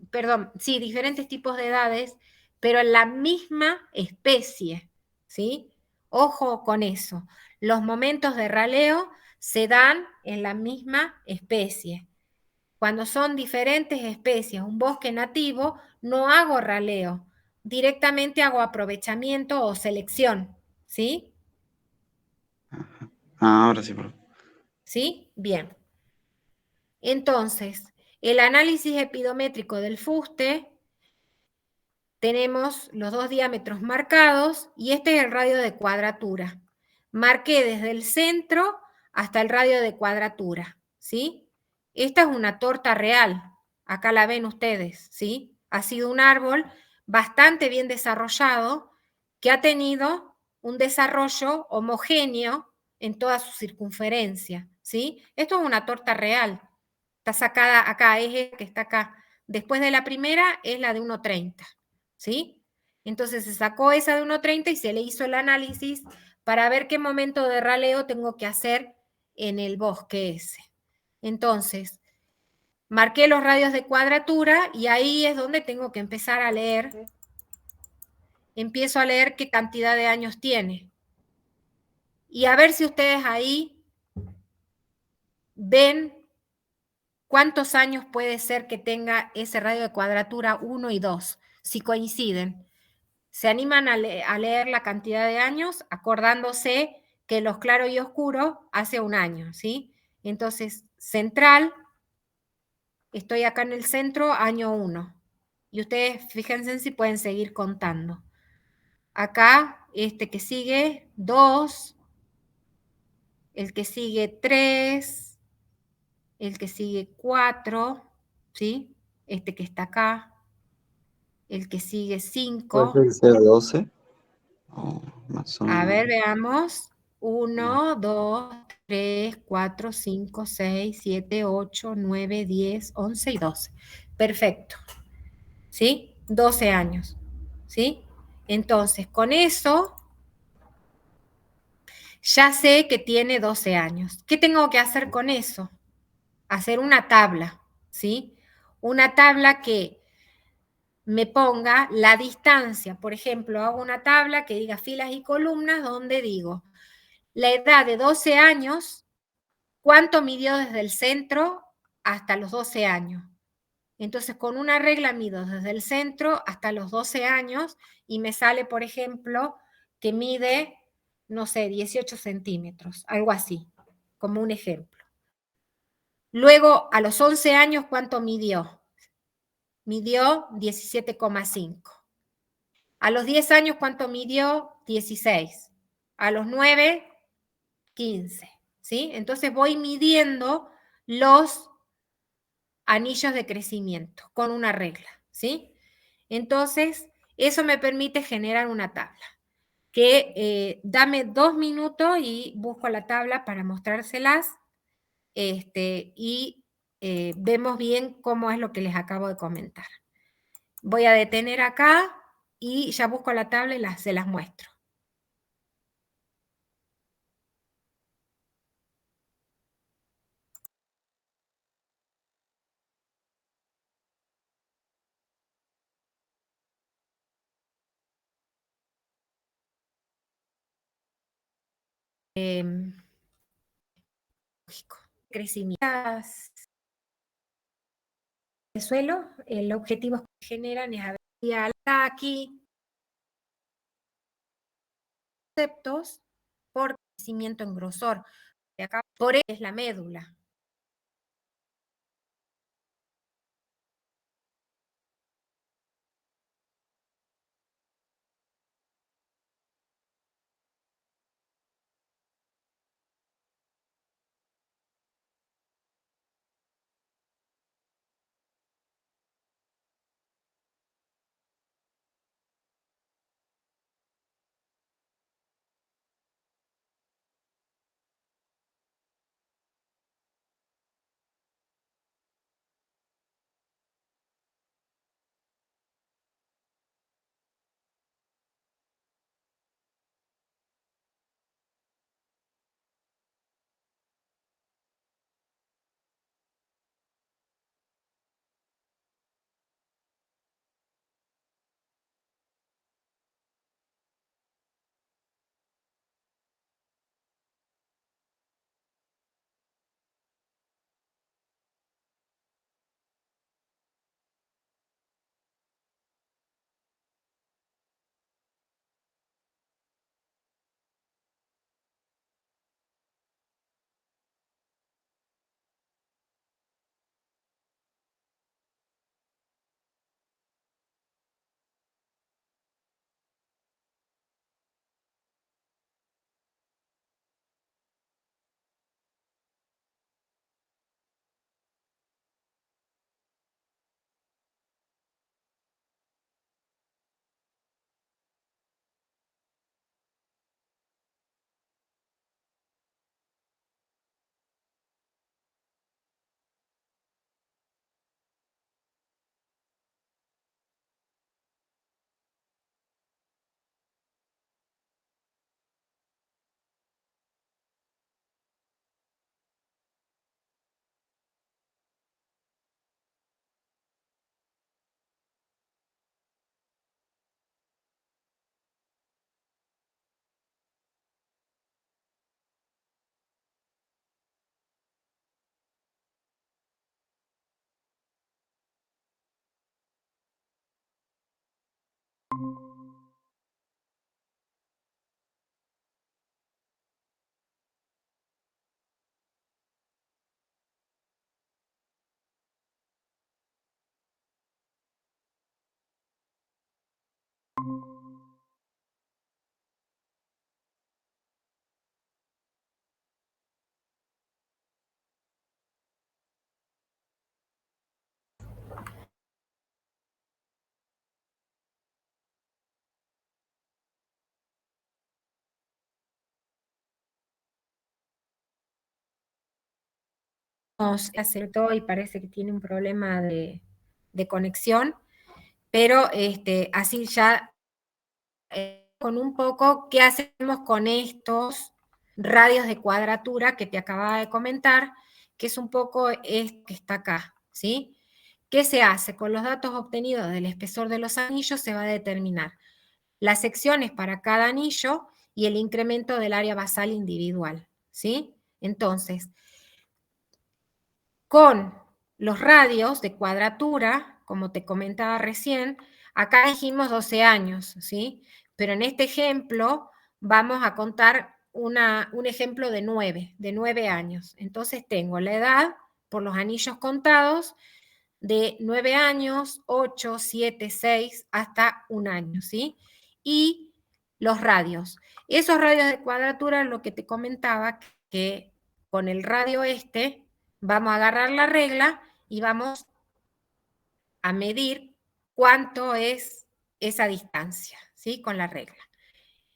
Perdón, sí, diferentes tipos de edades, pero en la misma especie, ¿sí? Ojo con eso. Los momentos de raleo se dan en la misma especie. Cuando son diferentes especies, un bosque nativo, no hago raleo, directamente hago aprovechamiento o selección, ¿sí? ahora sí, profe. ¿Sí? Bien. Entonces, el análisis epidométrico del fuste, tenemos los dos diámetros marcados y este es el radio de cuadratura. Marqué desde el centro hasta el radio de cuadratura, ¿sí? Esta es una torta real, acá la ven ustedes, ¿sí? Ha sido un árbol bastante bien desarrollado que ha tenido un desarrollo homogéneo en toda su circunferencia, ¿sí? Esto es una torta real, está sacada acá, es esta que está acá. Después de la primera es la de 1,30. ¿Sí? Entonces se sacó esa de 1,30 y se le hizo el análisis para ver qué momento de raleo tengo que hacer en el bosque ese. Entonces, marqué los radios de cuadratura y ahí es donde tengo que empezar a leer. Empiezo a leer qué cantidad de años tiene. Y a ver si ustedes ahí ven cuántos años puede ser que tenga ese radio de cuadratura 1 y 2, si coinciden. Se animan a leer la cantidad de años acordándose que los claro y oscuro hace un año, ¿sí? Entonces, central, estoy acá en el centro, año 1. Y ustedes fíjense si pueden seguir contando. Acá, este que sigue, 2, el que sigue 3, el que sigue 4, ¿sí? Este que está acá, el que sigue ¿Puede 5. ser que sea 12? O más o A menos. ver, veamos. No. 1, 2, 3, 4, 5, 6, 7, 8, 9, 10, 11 y 12. Perfecto, ¿sí? 12 años, ¿sí? Entonces, con eso ya sé que tiene 12 años. ¿Qué tengo que hacer con eso? Hacer una tabla, ¿sí? Una tabla que me ponga la distancia. Por ejemplo, hago una tabla que diga filas y columnas donde digo la edad de 12 años, cuánto midió desde el centro hasta los 12 años. Entonces, con una regla mido desde el centro hasta los 12 años y me sale, por ejemplo, que mide, no sé, 18 centímetros, algo así, como un ejemplo. Luego, a los 11 años, ¿cuánto midió? Midió 17,5. A los 10 años, ¿cuánto midió? 16. A los 9, 15. ¿Sí? Entonces voy midiendo los anillos de crecimiento con una regla. ¿Sí? Entonces, eso me permite generar una tabla. Que dame 2 minutos y busco la tabla para mostrárselas y vemos bien cómo es lo que les acabo de comentar. Voy a detener acá y ya busco la tabla y se las muestro. Lógico. Crecimiento del suelo, el objetivo que generan es haber aquí conceptos por crecimiento en grosor. De acá, por eso es la médula. Se acertó y parece que tiene un problema de conexión, pero así ya con un poco qué hacemos con estos radios de cuadratura que te acababa de comentar, que es un poco esto que está acá, ¿sí? ¿Qué se hace? Con los datos obtenidos del espesor de los anillos se va a determinar las secciones para cada anillo y el incremento del área basal individual, ¿sí? Entonces, con los radios de cuadratura, como te comentaba recién, acá dijimos 12 años, ¿sí? Pero en este ejemplo vamos a contar un ejemplo de 9 años. Entonces tengo la edad por los anillos contados de 9 años, 8, 7, 6, hasta un año, ¿sí? Y los radios. Esos radios de cuadratura, lo que te comentaba, que con el radio vamos a agarrar la regla y vamos a medir cuánto es esa distancia, ¿sí? Con la regla.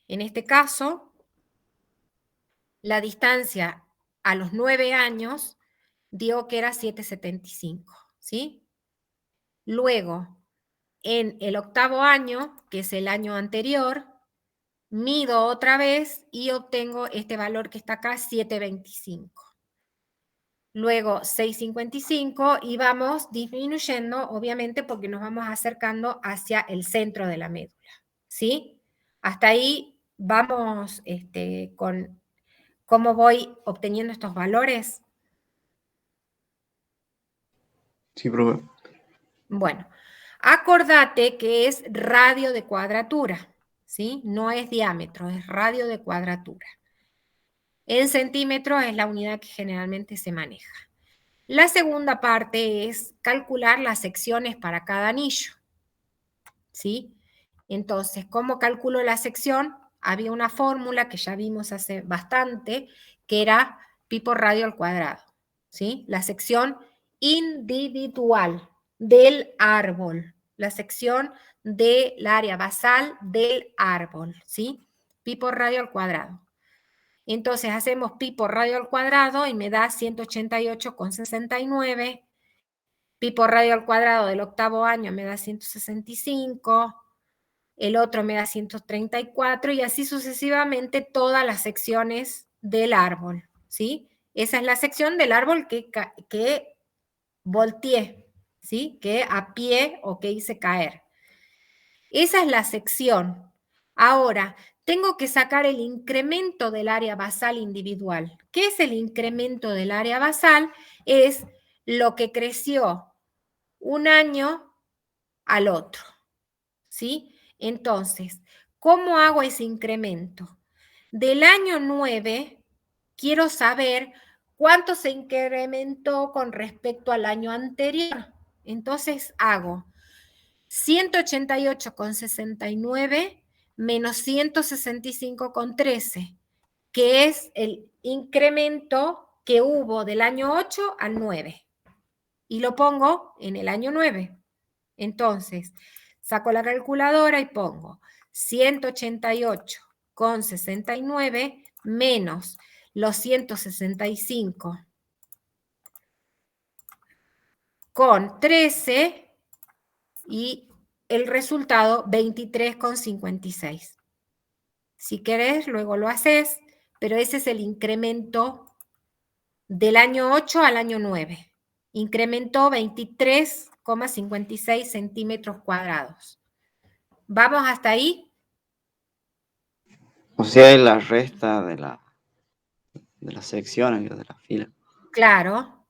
En este caso, la distancia a los 9 años dio que era 7,75, ¿sí? Luego, en el octavo año, que es el año anterior, mido otra vez y obtengo este valor que está acá, 7,25. Luego 6,55 y vamos disminuyendo, obviamente, porque nos vamos acercando hacia el centro de la médula, ¿sí? Hasta ahí vamos con cómo voy obteniendo estos valores. Sí, profe. Bueno, acordate que es radio de cuadratura, ¿sí? No es diámetro, es radio de cuadratura. En centímetros es la unidad que generalmente se maneja. La segunda parte es calcular las secciones para cada anillo, ¿sí? Entonces, ¿cómo calculo la sección? Había una fórmula que ya vimos hace bastante, que era pi por radio al cuadrado, ¿sí? La sección individual del árbol, la sección del área basal del árbol, ¿sí? Pi por radio al cuadrado. Entonces hacemos pi por radio al cuadrado y me da 188,69. Pi por radio al cuadrado del octavo año me da 165. El otro me da 134 y así sucesivamente todas las secciones del árbol, ¿sí? Esa es la sección del árbol que volteé, ¿sí? Que a pie o que hice caer. Esa es la sección. Ahora, tengo que sacar el incremento del área basal individual. ¿Qué es el incremento del área basal? Es lo que creció un año al otro, ¿sí? Entonces, ¿cómo hago ese incremento? Del año 9, quiero saber cuánto se incrementó con respecto al año anterior. Entonces, hago 188,69 menos 165,13, que es el incremento que hubo del año 8 al 9. Y lo pongo en el año 9. Entonces, saco la calculadora y pongo 188,69 menos los 165,13 y el resultado 23,56. Si querés, luego lo haces, pero ese es el incremento del año 8 al año 9. Incrementó 23,56 centímetros cuadrados. ¿Vamos hasta ahí? O sea, es la resta de las secciones, de la fila. Claro.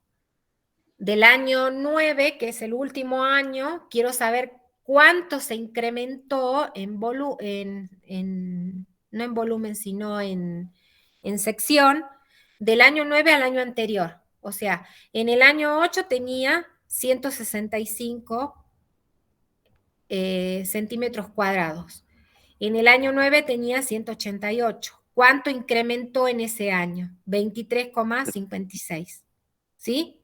Del año 9, que es el último año, quiero saber cuánto se incrementó no en volumen, sino en sección, del año 9 al año anterior. O sea, en el año 8 tenía 165 centímetros cuadrados. En el año 9 tenía 188. ¿Cuánto incrementó en ese año? 23,56. ¿Sí?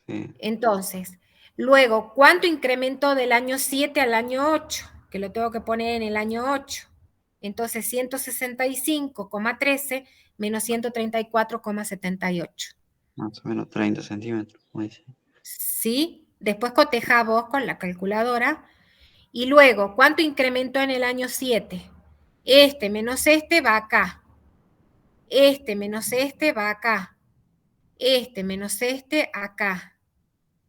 Sí. Entonces, luego, ¿cuánto incrementó del año 7 al año 8? Que lo tengo que poner en el año 8. Entonces, 165,13 menos 134,78. Más o menos 30 centímetros, como dice. ¿Sí? Después cotejá vos con la calculadora. Y luego, ¿cuánto incrementó en el año 7? Este menos este va acá. Este menos este va acá. Este menos este acá.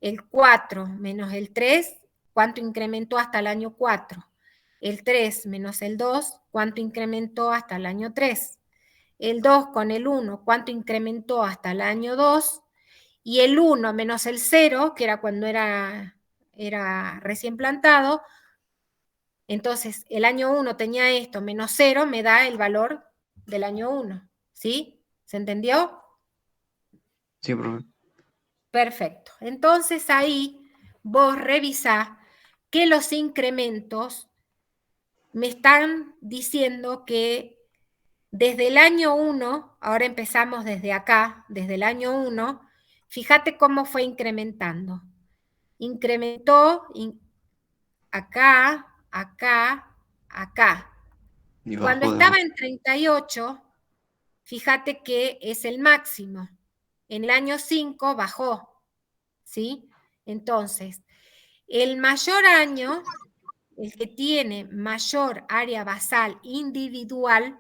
El 4 menos el 3, ¿cuánto incrementó hasta el año 4? El 3 menos el 2, ¿cuánto incrementó hasta el año 3? El 2 con el 1, ¿cuánto incrementó hasta el año 2? Y el 1 menos el 0, que era cuando era recién plantado, entonces el año 1 tenía esto, menos 0 me da el valor del año 1, ¿sí? ¿Se entendió? Sí, profe. Perfecto. Entonces ahí vos revisás que los incrementos me están diciendo que desde el año 1, ahora empezamos desde acá, desde el año 1, fíjate cómo fue incrementando. Incrementó acá, acá, acá. Y Cuando bajó estaba después. en 38, fíjate que es el máximo. En el año 5 bajó, ¿sí? Entonces, el mayor año, el que tiene mayor área basal individual,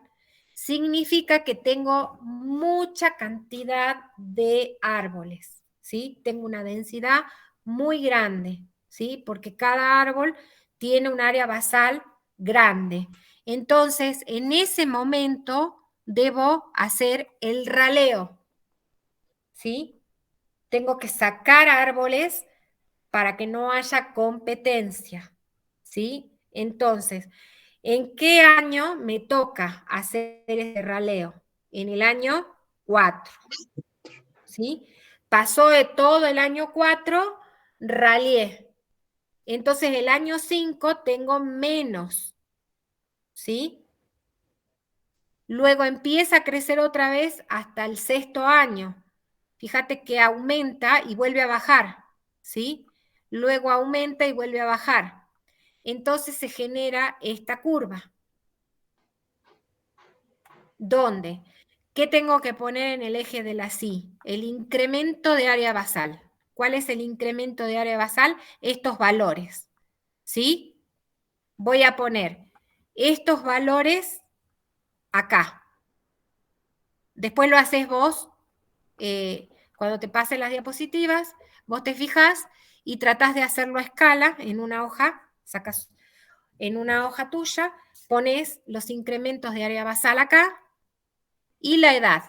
significa que tengo mucha cantidad de árboles, ¿sí? Tengo una densidad muy grande, ¿sí? Porque cada árbol tiene un área basal grande. Entonces, en ese momento debo hacer el raleo, ¿sí? Tengo que sacar árboles para que no haya competencia, ¿sí? Entonces, ¿en qué año me toca hacer ese raleo? En el año 4, ¿sí? Pasó de todo el año 4, raleé. Entonces, el año 5 tengo menos, ¿sí? Luego empieza a crecer otra vez hasta el 6.º año. Fíjate que aumenta y vuelve a bajar, ¿sí? Luego aumenta y vuelve a bajar. Entonces se genera esta curva. ¿Dónde? ¿Qué tengo que poner en el eje de la Y? El incremento de área basal. ¿Cuál es el incremento de área basal? Estos valores, ¿sí? Voy a poner estos valores acá. Después lo haces vos, cuando te pasen las diapositivas, vos te fijas y tratás de hacerlo a escala en una hoja, sacas en una hoja tuya, pones los incrementos de área basal acá y la edad.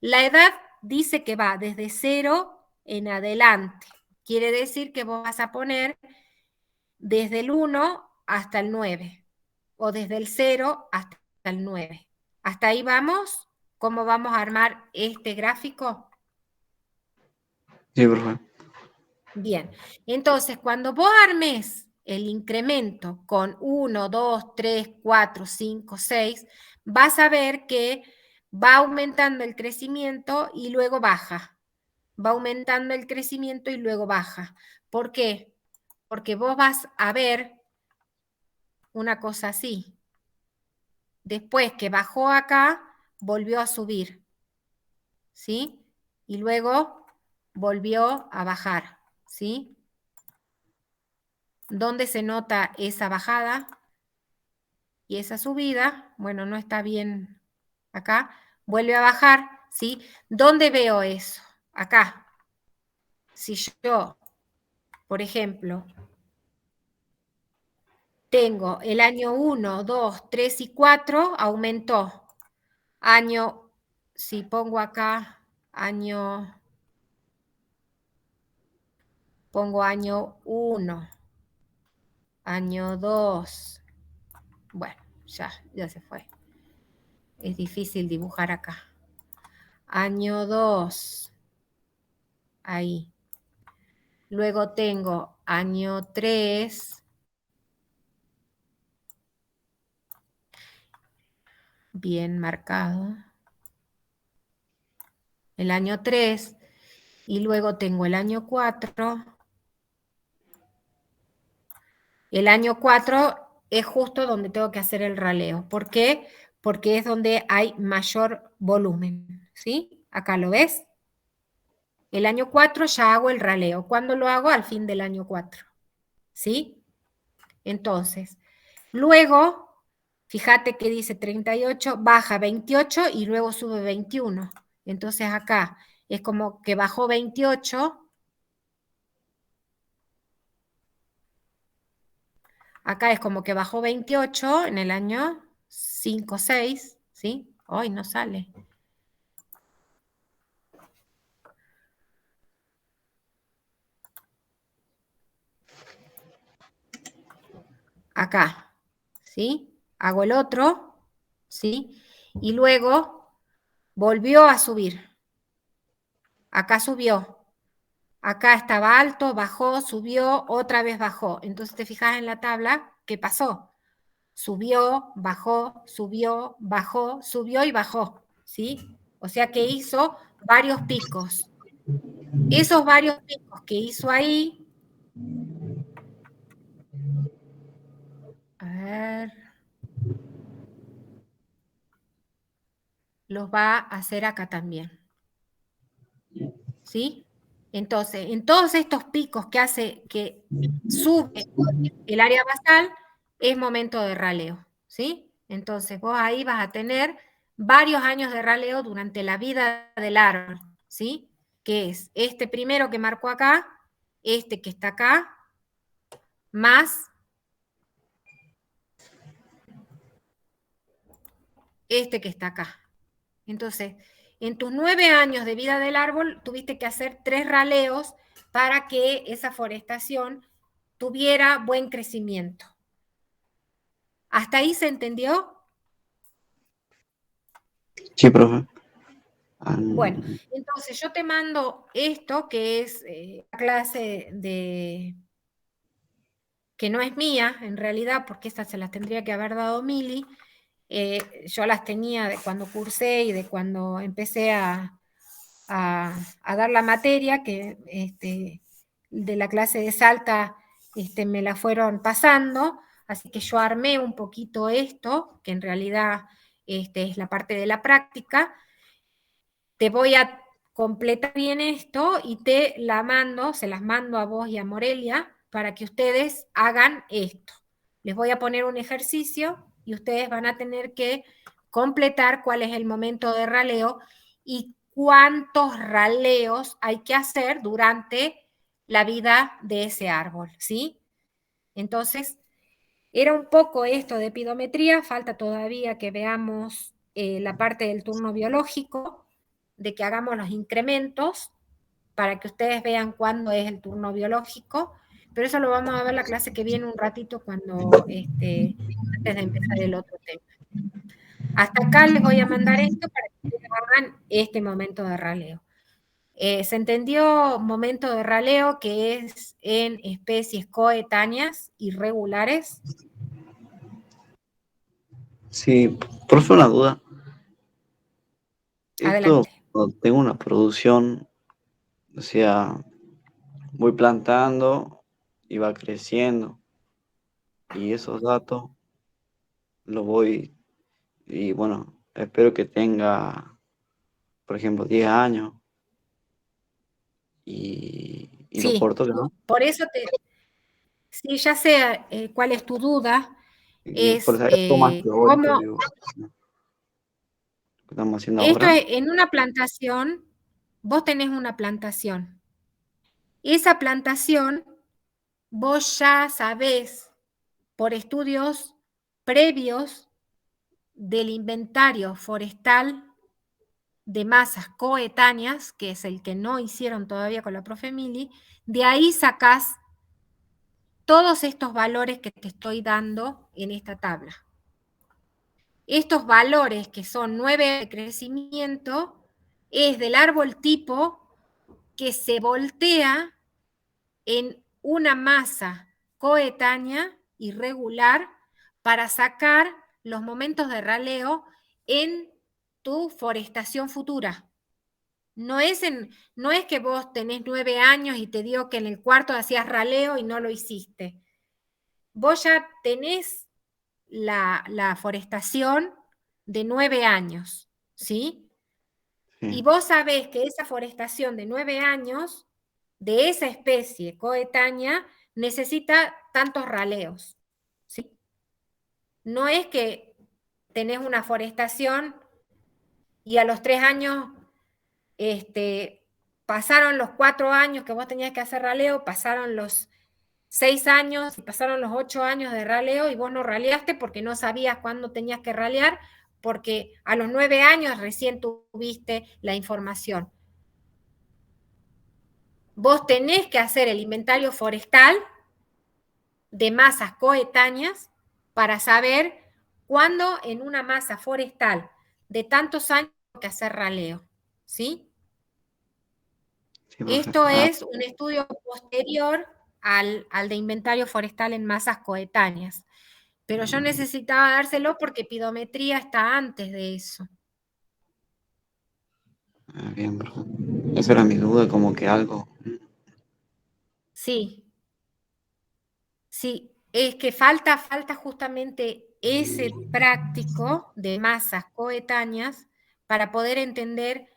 La edad dice que va desde 0 en adelante. Quiere decir que vos vas a poner desde el 1 hasta el 9 o desde el 0 hasta el 9. ¿Hasta ahí vamos? ¿Cómo vamos a armar este gráfico? Sí, profe. Bien, entonces cuando vos armes el incremento con 1, 2, 3, 4, 5, 6, vas a ver que va aumentando el crecimiento y luego baja. Va aumentando el crecimiento y luego baja. ¿Por qué? Porque vos vas a ver una cosa así. Después que bajó acá, volvió a subir, ¿sí? Y luego volvió a bajar, ¿sí? ¿Dónde se nota esa bajada y esa subida? Bueno, no está bien acá. Vuelve a bajar, ¿sí? ¿Dónde veo eso? Acá. Si yo, por ejemplo, tengo el año 1, 2, 3 y 4, aumentó. Año, si pongo acá, pongo año 1, año 2. Bueno, ya se fue. Es difícil dibujar acá. Año 2, ahí. Luego tengo año 3, bien marcado. El año 3, y luego tengo el año 4. El año 4 es justo donde tengo que hacer el raleo. ¿Por qué? Porque es donde hay mayor volumen, ¿sí? Acá lo ves. El año 4 ya hago el raleo. ¿Cuándo lo hago? Al fin del año 4. ¿Sí? Entonces, luego, fíjate que dice 38, baja 28 y luego sube 21. Entonces acá es como que bajó 28. Acá es como que bajó 28 en el año 5, 6, ¿sí? Hoy no sale. Acá, ¿sí? Hago el otro, ¿sí? Y luego volvió a subir. Acá subió. Acá estaba alto, bajó, subió, otra vez bajó. Entonces te fijas en la tabla, ¿qué pasó? Subió, bajó, subió, bajó, subió y bajó, ¿sí? O sea que hizo varios picos. Esos varios picos que hizo ahí, a ver, los va a hacer acá también, ¿sí? Entonces, en todos estos picos que hace, que sube el área basal, es momento de raleo, ¿sí? Entonces, vos ahí vas a tener varios años de raleo durante la vida del árbol, ¿sí? Que es este primero que marco acá, este que está acá, más este que está acá. Entonces, en tus 9 años de vida del árbol, tuviste que hacer 3 raleos para que esa forestación tuviera buen crecimiento. ¿Hasta ahí se entendió? Sí, profe. Bueno, entonces yo te mando esto, que es la clase de que no es mía, en realidad, porque estas se las tendría que haber dado Mili. Yo las tenía de cuando cursé y de cuando empecé a dar la materia, que de la clase de Salta me la fueron pasando, así que yo armé un poquito esto, que en realidad es la parte de la práctica. Te voy a completar bien esto y te la mando, se las mando a vos y a Morelia para que ustedes hagan esto. Les voy a poner un ejercicio y ustedes van a tener que completar cuál es el momento de raleo y cuántos raleos hay que hacer durante la vida de ese árbol, ¿sí? Entonces, era un poco esto de epidometría, falta todavía que veamos la parte del turno biológico, de que hagamos los incrementos para que ustedes vean cuándo es el turno biológico, pero eso lo vamos a ver la clase que viene un ratito cuando, antes de empezar el otro tema. Hasta acá les voy a mandar esto para que ustedes hagan este momento de raleo. ¿Se entendió momento de raleo que es en especies coetáneas irregulares? Sí, profe, una duda. Esto, Adelante. cuando tengo una producción, o sea, voy plantando y va creciendo. Y esos datos los voy, y bueno, espero que tenga, por ejemplo, 10 años y lo Sí, corto, ¿no? por eso sí, ya sé cuál es tu duda, Y por es eso es algo más teórico, cómo, digo, que estamos haciendo esto ahora. es, en una plantación, vos tenés una plantación. Esa plantación, vos ya sabés por estudios previos del inventario forestal de masas coetáneas, que es el que no hicieron todavía con la profe Mili, de ahí sacás todos estos valores que te estoy dando en esta tabla. Estos valores, que son 9 de crecimiento, es del árbol tipo que se voltea en una masa coetánea irregular para sacar los momentos de raleo en tu forestación futura. No es que vos tenés 9 años y te digo que en el cuarto hacías raleo y no lo hiciste. Vos ya tenés la forestación de 9 años, ¿sí? Y vos sabés que esa forestación de 9 años, de esa especie coetánea, necesita tantos raleos, ¿sí? No es que tenés una forestación y a los 3 años, pasaron los 4 años que vos tenías que hacer raleo, pasaron los 6 años y pasaron los 8 años de raleo y vos no raleaste porque no sabías cuándo tenías que ralear, porque a los 9 años recién tuviste la información. Vos tenés que hacer el inventario forestal de masas coetáneas para saber cuándo en una masa forestal de tantos años hay que hacer raleo, ¿sí? Sí, profe. Esto es un estudio posterior al de inventario forestal en masas coetáneas. Pero yo necesitaba dárselo porque epidometría está antes de eso. Bien, profe. Esa era mi duda, como que algo. Sí, sí, es que falta justamente ese práctico de masas coetáneas para poder entender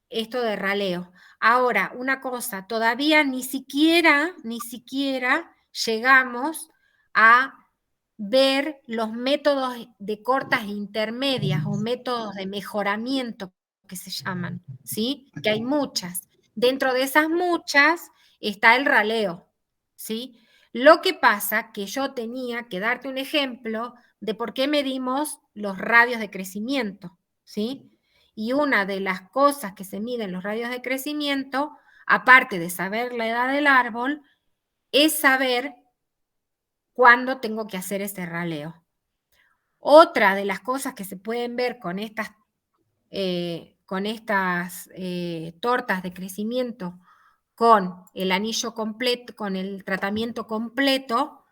esto de raleo. Ahora, una cosa, todavía ni siquiera llegamos a ver los métodos de cortas intermedias o métodos de mejoramiento que se llaman, ¿sí? Que hay muchas. Dentro de esas muchas está el raleo, ¿sí? Lo que pasa que yo tenía que darte un ejemplo de por qué medimos los radios de crecimiento, ¿sí? Y una de las cosas que se miden los radios de crecimiento, aparte de saber la edad del árbol, es saber cuándo tengo que hacer ese raleo. Otra de las cosas que se pueden ver con estas tortas de crecimiento con el anillo completo, con el tratamiento completo,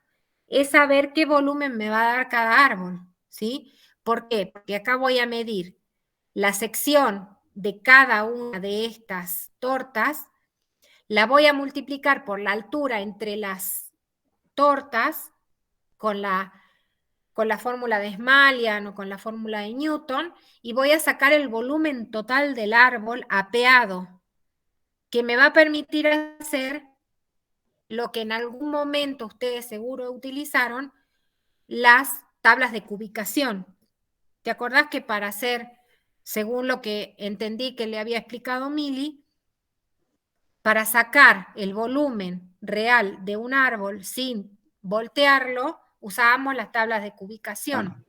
es saber qué volumen me va a dar cada árbol, ¿sí? ¿Por qué? Porque acá voy a medir la sección de cada una de estas tortas, la voy a multiplicar por la altura entre las tortas con la fórmula de Smalian o con la fórmula de Newton y voy a sacar el volumen total del árbol apeado, que me va a permitir hacer lo que en algún momento ustedes seguro utilizaron, las tablas de cubicación. ¿Te acordás que para hacer, según lo que entendí que le había explicado Mili, para sacar el volumen real de un árbol sin voltearlo, usábamos las tablas de cubicación?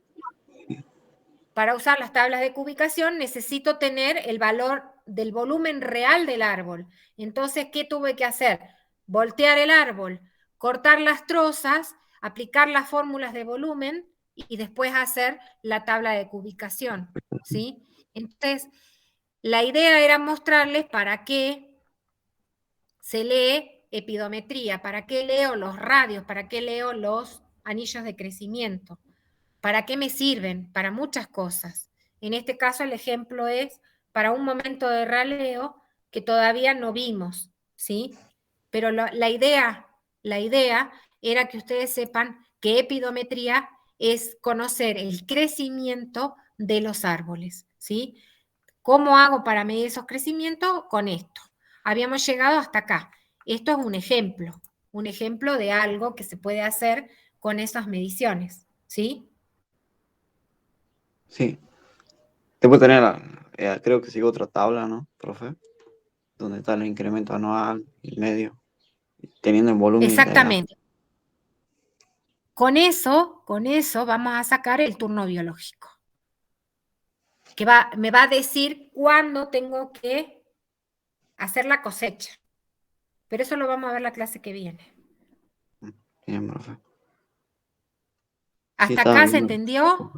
Para usar las tablas de cubicación necesito tener el valor del volumen real del árbol. Entonces, ¿qué tuve que hacer? Voltear el árbol, cortar las trozas, aplicar las fórmulas de volumen y después hacer la tabla de cubicación, ¿sí? Entonces, la idea era mostrarles para qué se lee epidometría, para qué leo los radios, para qué leo los anillos de crecimiento. ¿Para qué me sirven? Para muchas cosas. En este caso el ejemplo es para un momento de raleo que todavía no vimos, ¿sí? Pero la idea era que ustedes sepan que epidometría es conocer el crecimiento de los árboles, ¿sí? ¿Cómo hago para medir esos crecimientos? Con esto. Habíamos llegado hasta acá. Esto es un ejemplo de algo que se puede hacer con esas mediciones, ¿sí? Sí. Después tener, creo que sigue otra tabla, ¿no, profe? Donde está el incremento anual y medio, teniendo en volumen y la edad. Exactamente. Con eso vamos a sacar el turno biológico, que me va a decir cuándo tengo que hacer la cosecha. Pero eso lo vamos a ver la clase que viene. Bien, profe. Sí, ¿Hasta estaba acá se viendo. entendió?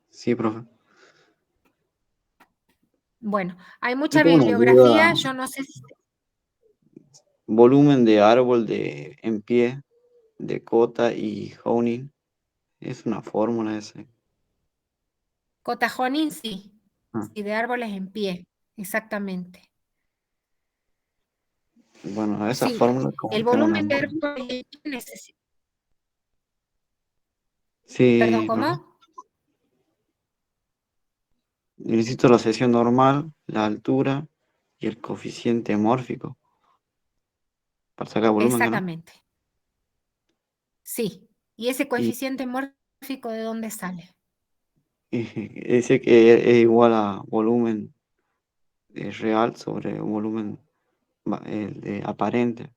Sí, profe. Bueno, hay Yo mucha tengo una duda. bibliografía, yo no sé si... Volumen de árbol en pie, de cota y honing. Es una fórmula ese. Cotajonin sí, Ah, sí, de árboles en pie, exactamente. bueno, esa Sí, fórmula como el tengo una volumen de duda. árboles necesita... Perdón, Sí, profe. ¿cómo? necesito la sección normal, la altura y el coeficiente mórfico para sacar volumen, ¿no? Exactamente. Sí. ¿Y ese Y, coeficiente mórfico de dónde sale? dice que es igual a volumen real sobre volumen aparente.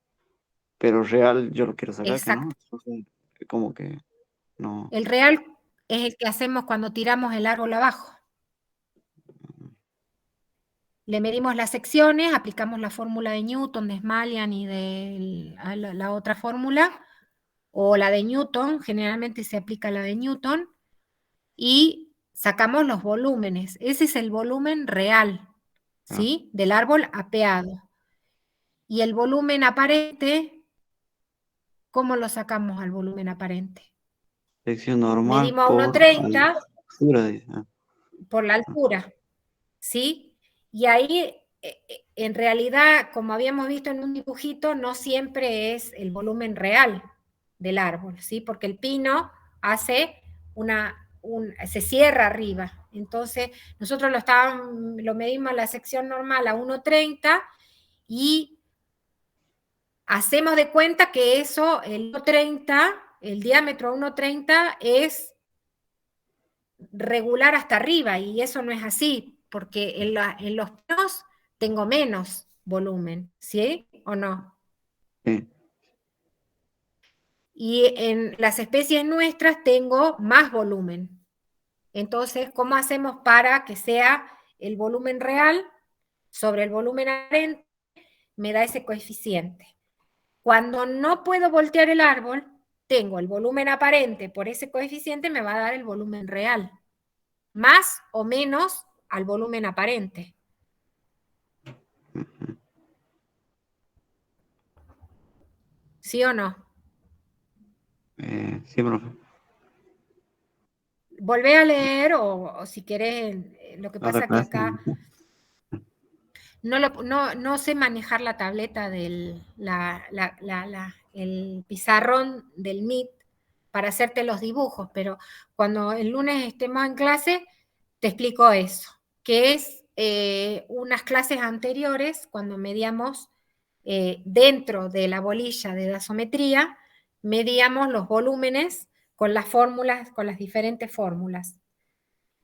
Pero real yo lo quiero sacar, que no. Exacto. Entonces, como que no. El real es el que hacemos cuando tiramos el árbol abajo. Le medimos las secciones, aplicamos la fórmula de Newton, de Smalian y de la otra fórmula, o la de Newton, generalmente se aplica la de Newton, y sacamos los volúmenes. Ese es el volumen real, Ah, ¿sí? Del árbol apeado. Y el volumen aparente, ¿cómo lo sacamos al volumen aparente? sección normal Medimos a por 1,30 altura, dice. por la altura, ¿sí? Y ahí, en realidad, como habíamos visto en un dibujito, no siempre es el volumen real del árbol, ¿sí? Porque el pino hace se cierra arriba. Entonces, nosotros lo medimos la sección normal a 1,30 y hacemos de cuenta que eso, el diámetro 1,30 es regular hasta arriba, y eso no es así, porque en los pinos tengo menos volumen, ¿sí o no? Sí. Y en las especies nuestras tengo más volumen. Entonces, ¿cómo hacemos para que sea el volumen real sobre el volumen aparente? Me da ese coeficiente. Cuando no puedo voltear el árbol, tengo el volumen aparente por ese coeficiente, me va a dar el volumen real, más o menos al volumen aparente. Ujú. ¿Sí o no? Sí, profe. Volvé a leer o si querés, lo que Ahora pasa que clase. acá no sé manejar la tableta el pizarrón del Meet para hacerte los dibujos, pero cuando el lunes estemos en clase, te explico eso, que es unas clases anteriores, cuando medíamos dentro de la bolilla de dasometría, medíamos los volúmenes con las fórmulas, con las diferentes fórmulas.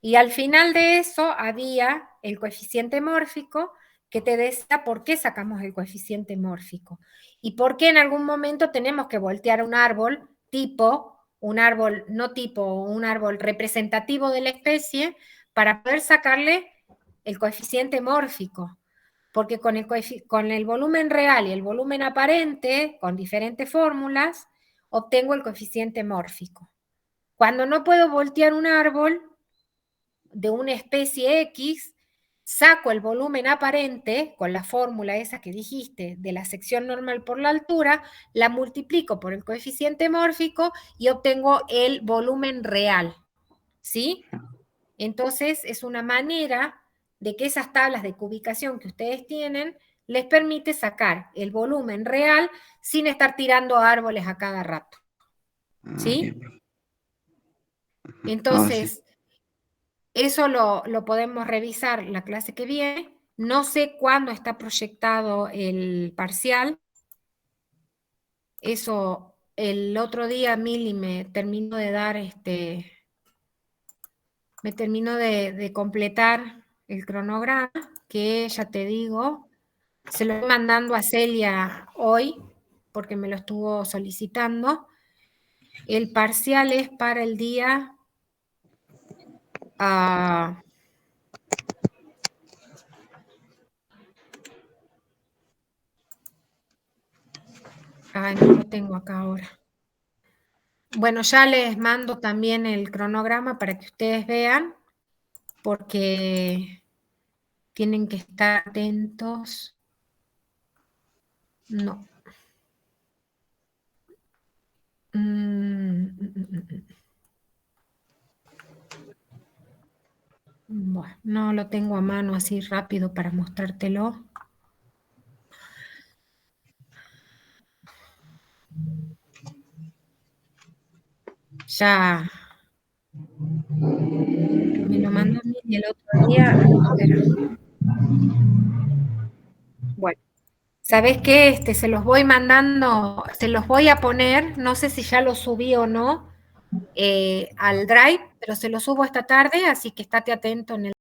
Y al final de eso había el coeficiente mórfico que te decía por qué sacamos el coeficiente mórfico y por qué en algún momento tenemos que voltear un árbol tipo, un árbol no tipo, un árbol representativo de la especie para poder sacarle el coeficiente mórfico. Porque con el volumen real y el volumen aparente, con diferentes fórmulas, obtengo el coeficiente mórfico. Cuando no puedo voltear un árbol de una especie X, saco el volumen aparente con la fórmula esa que dijiste de la sección normal por la altura, la multiplico por el coeficiente mórfico y obtengo el volumen real, ¿sí? Entonces es una manera de que esas tablas de cubicación que ustedes tienen les permite sacar el volumen real sin estar tirando árboles a cada rato, Ah, bien, ¿sí? profe. Ahora sí. Entonces, eso lo podemos revisar la clase que viene. No sé cuándo está proyectado el parcial. Eso el otro día Mili me terminó de dar me terminó de completar el cronograma, que ya te digo, se lo estoy mandando a Celia hoy, porque me lo estuvo solicitando. El parcial es para el día ay, no lo tengo acá ahora. Bueno, ya les mando también el cronograma para que ustedes vean, porque tienen que estar atentos. No. Bueno, no lo tengo a mano así rápido para mostrártelo. Ya me lo mandó y el otro día, espera. Bueno, ¿sabés qué? Se los voy mandando, se los voy a poner, no sé si ya los subí o no, al Drive, pero se los subo esta tarde, así que estate atento en el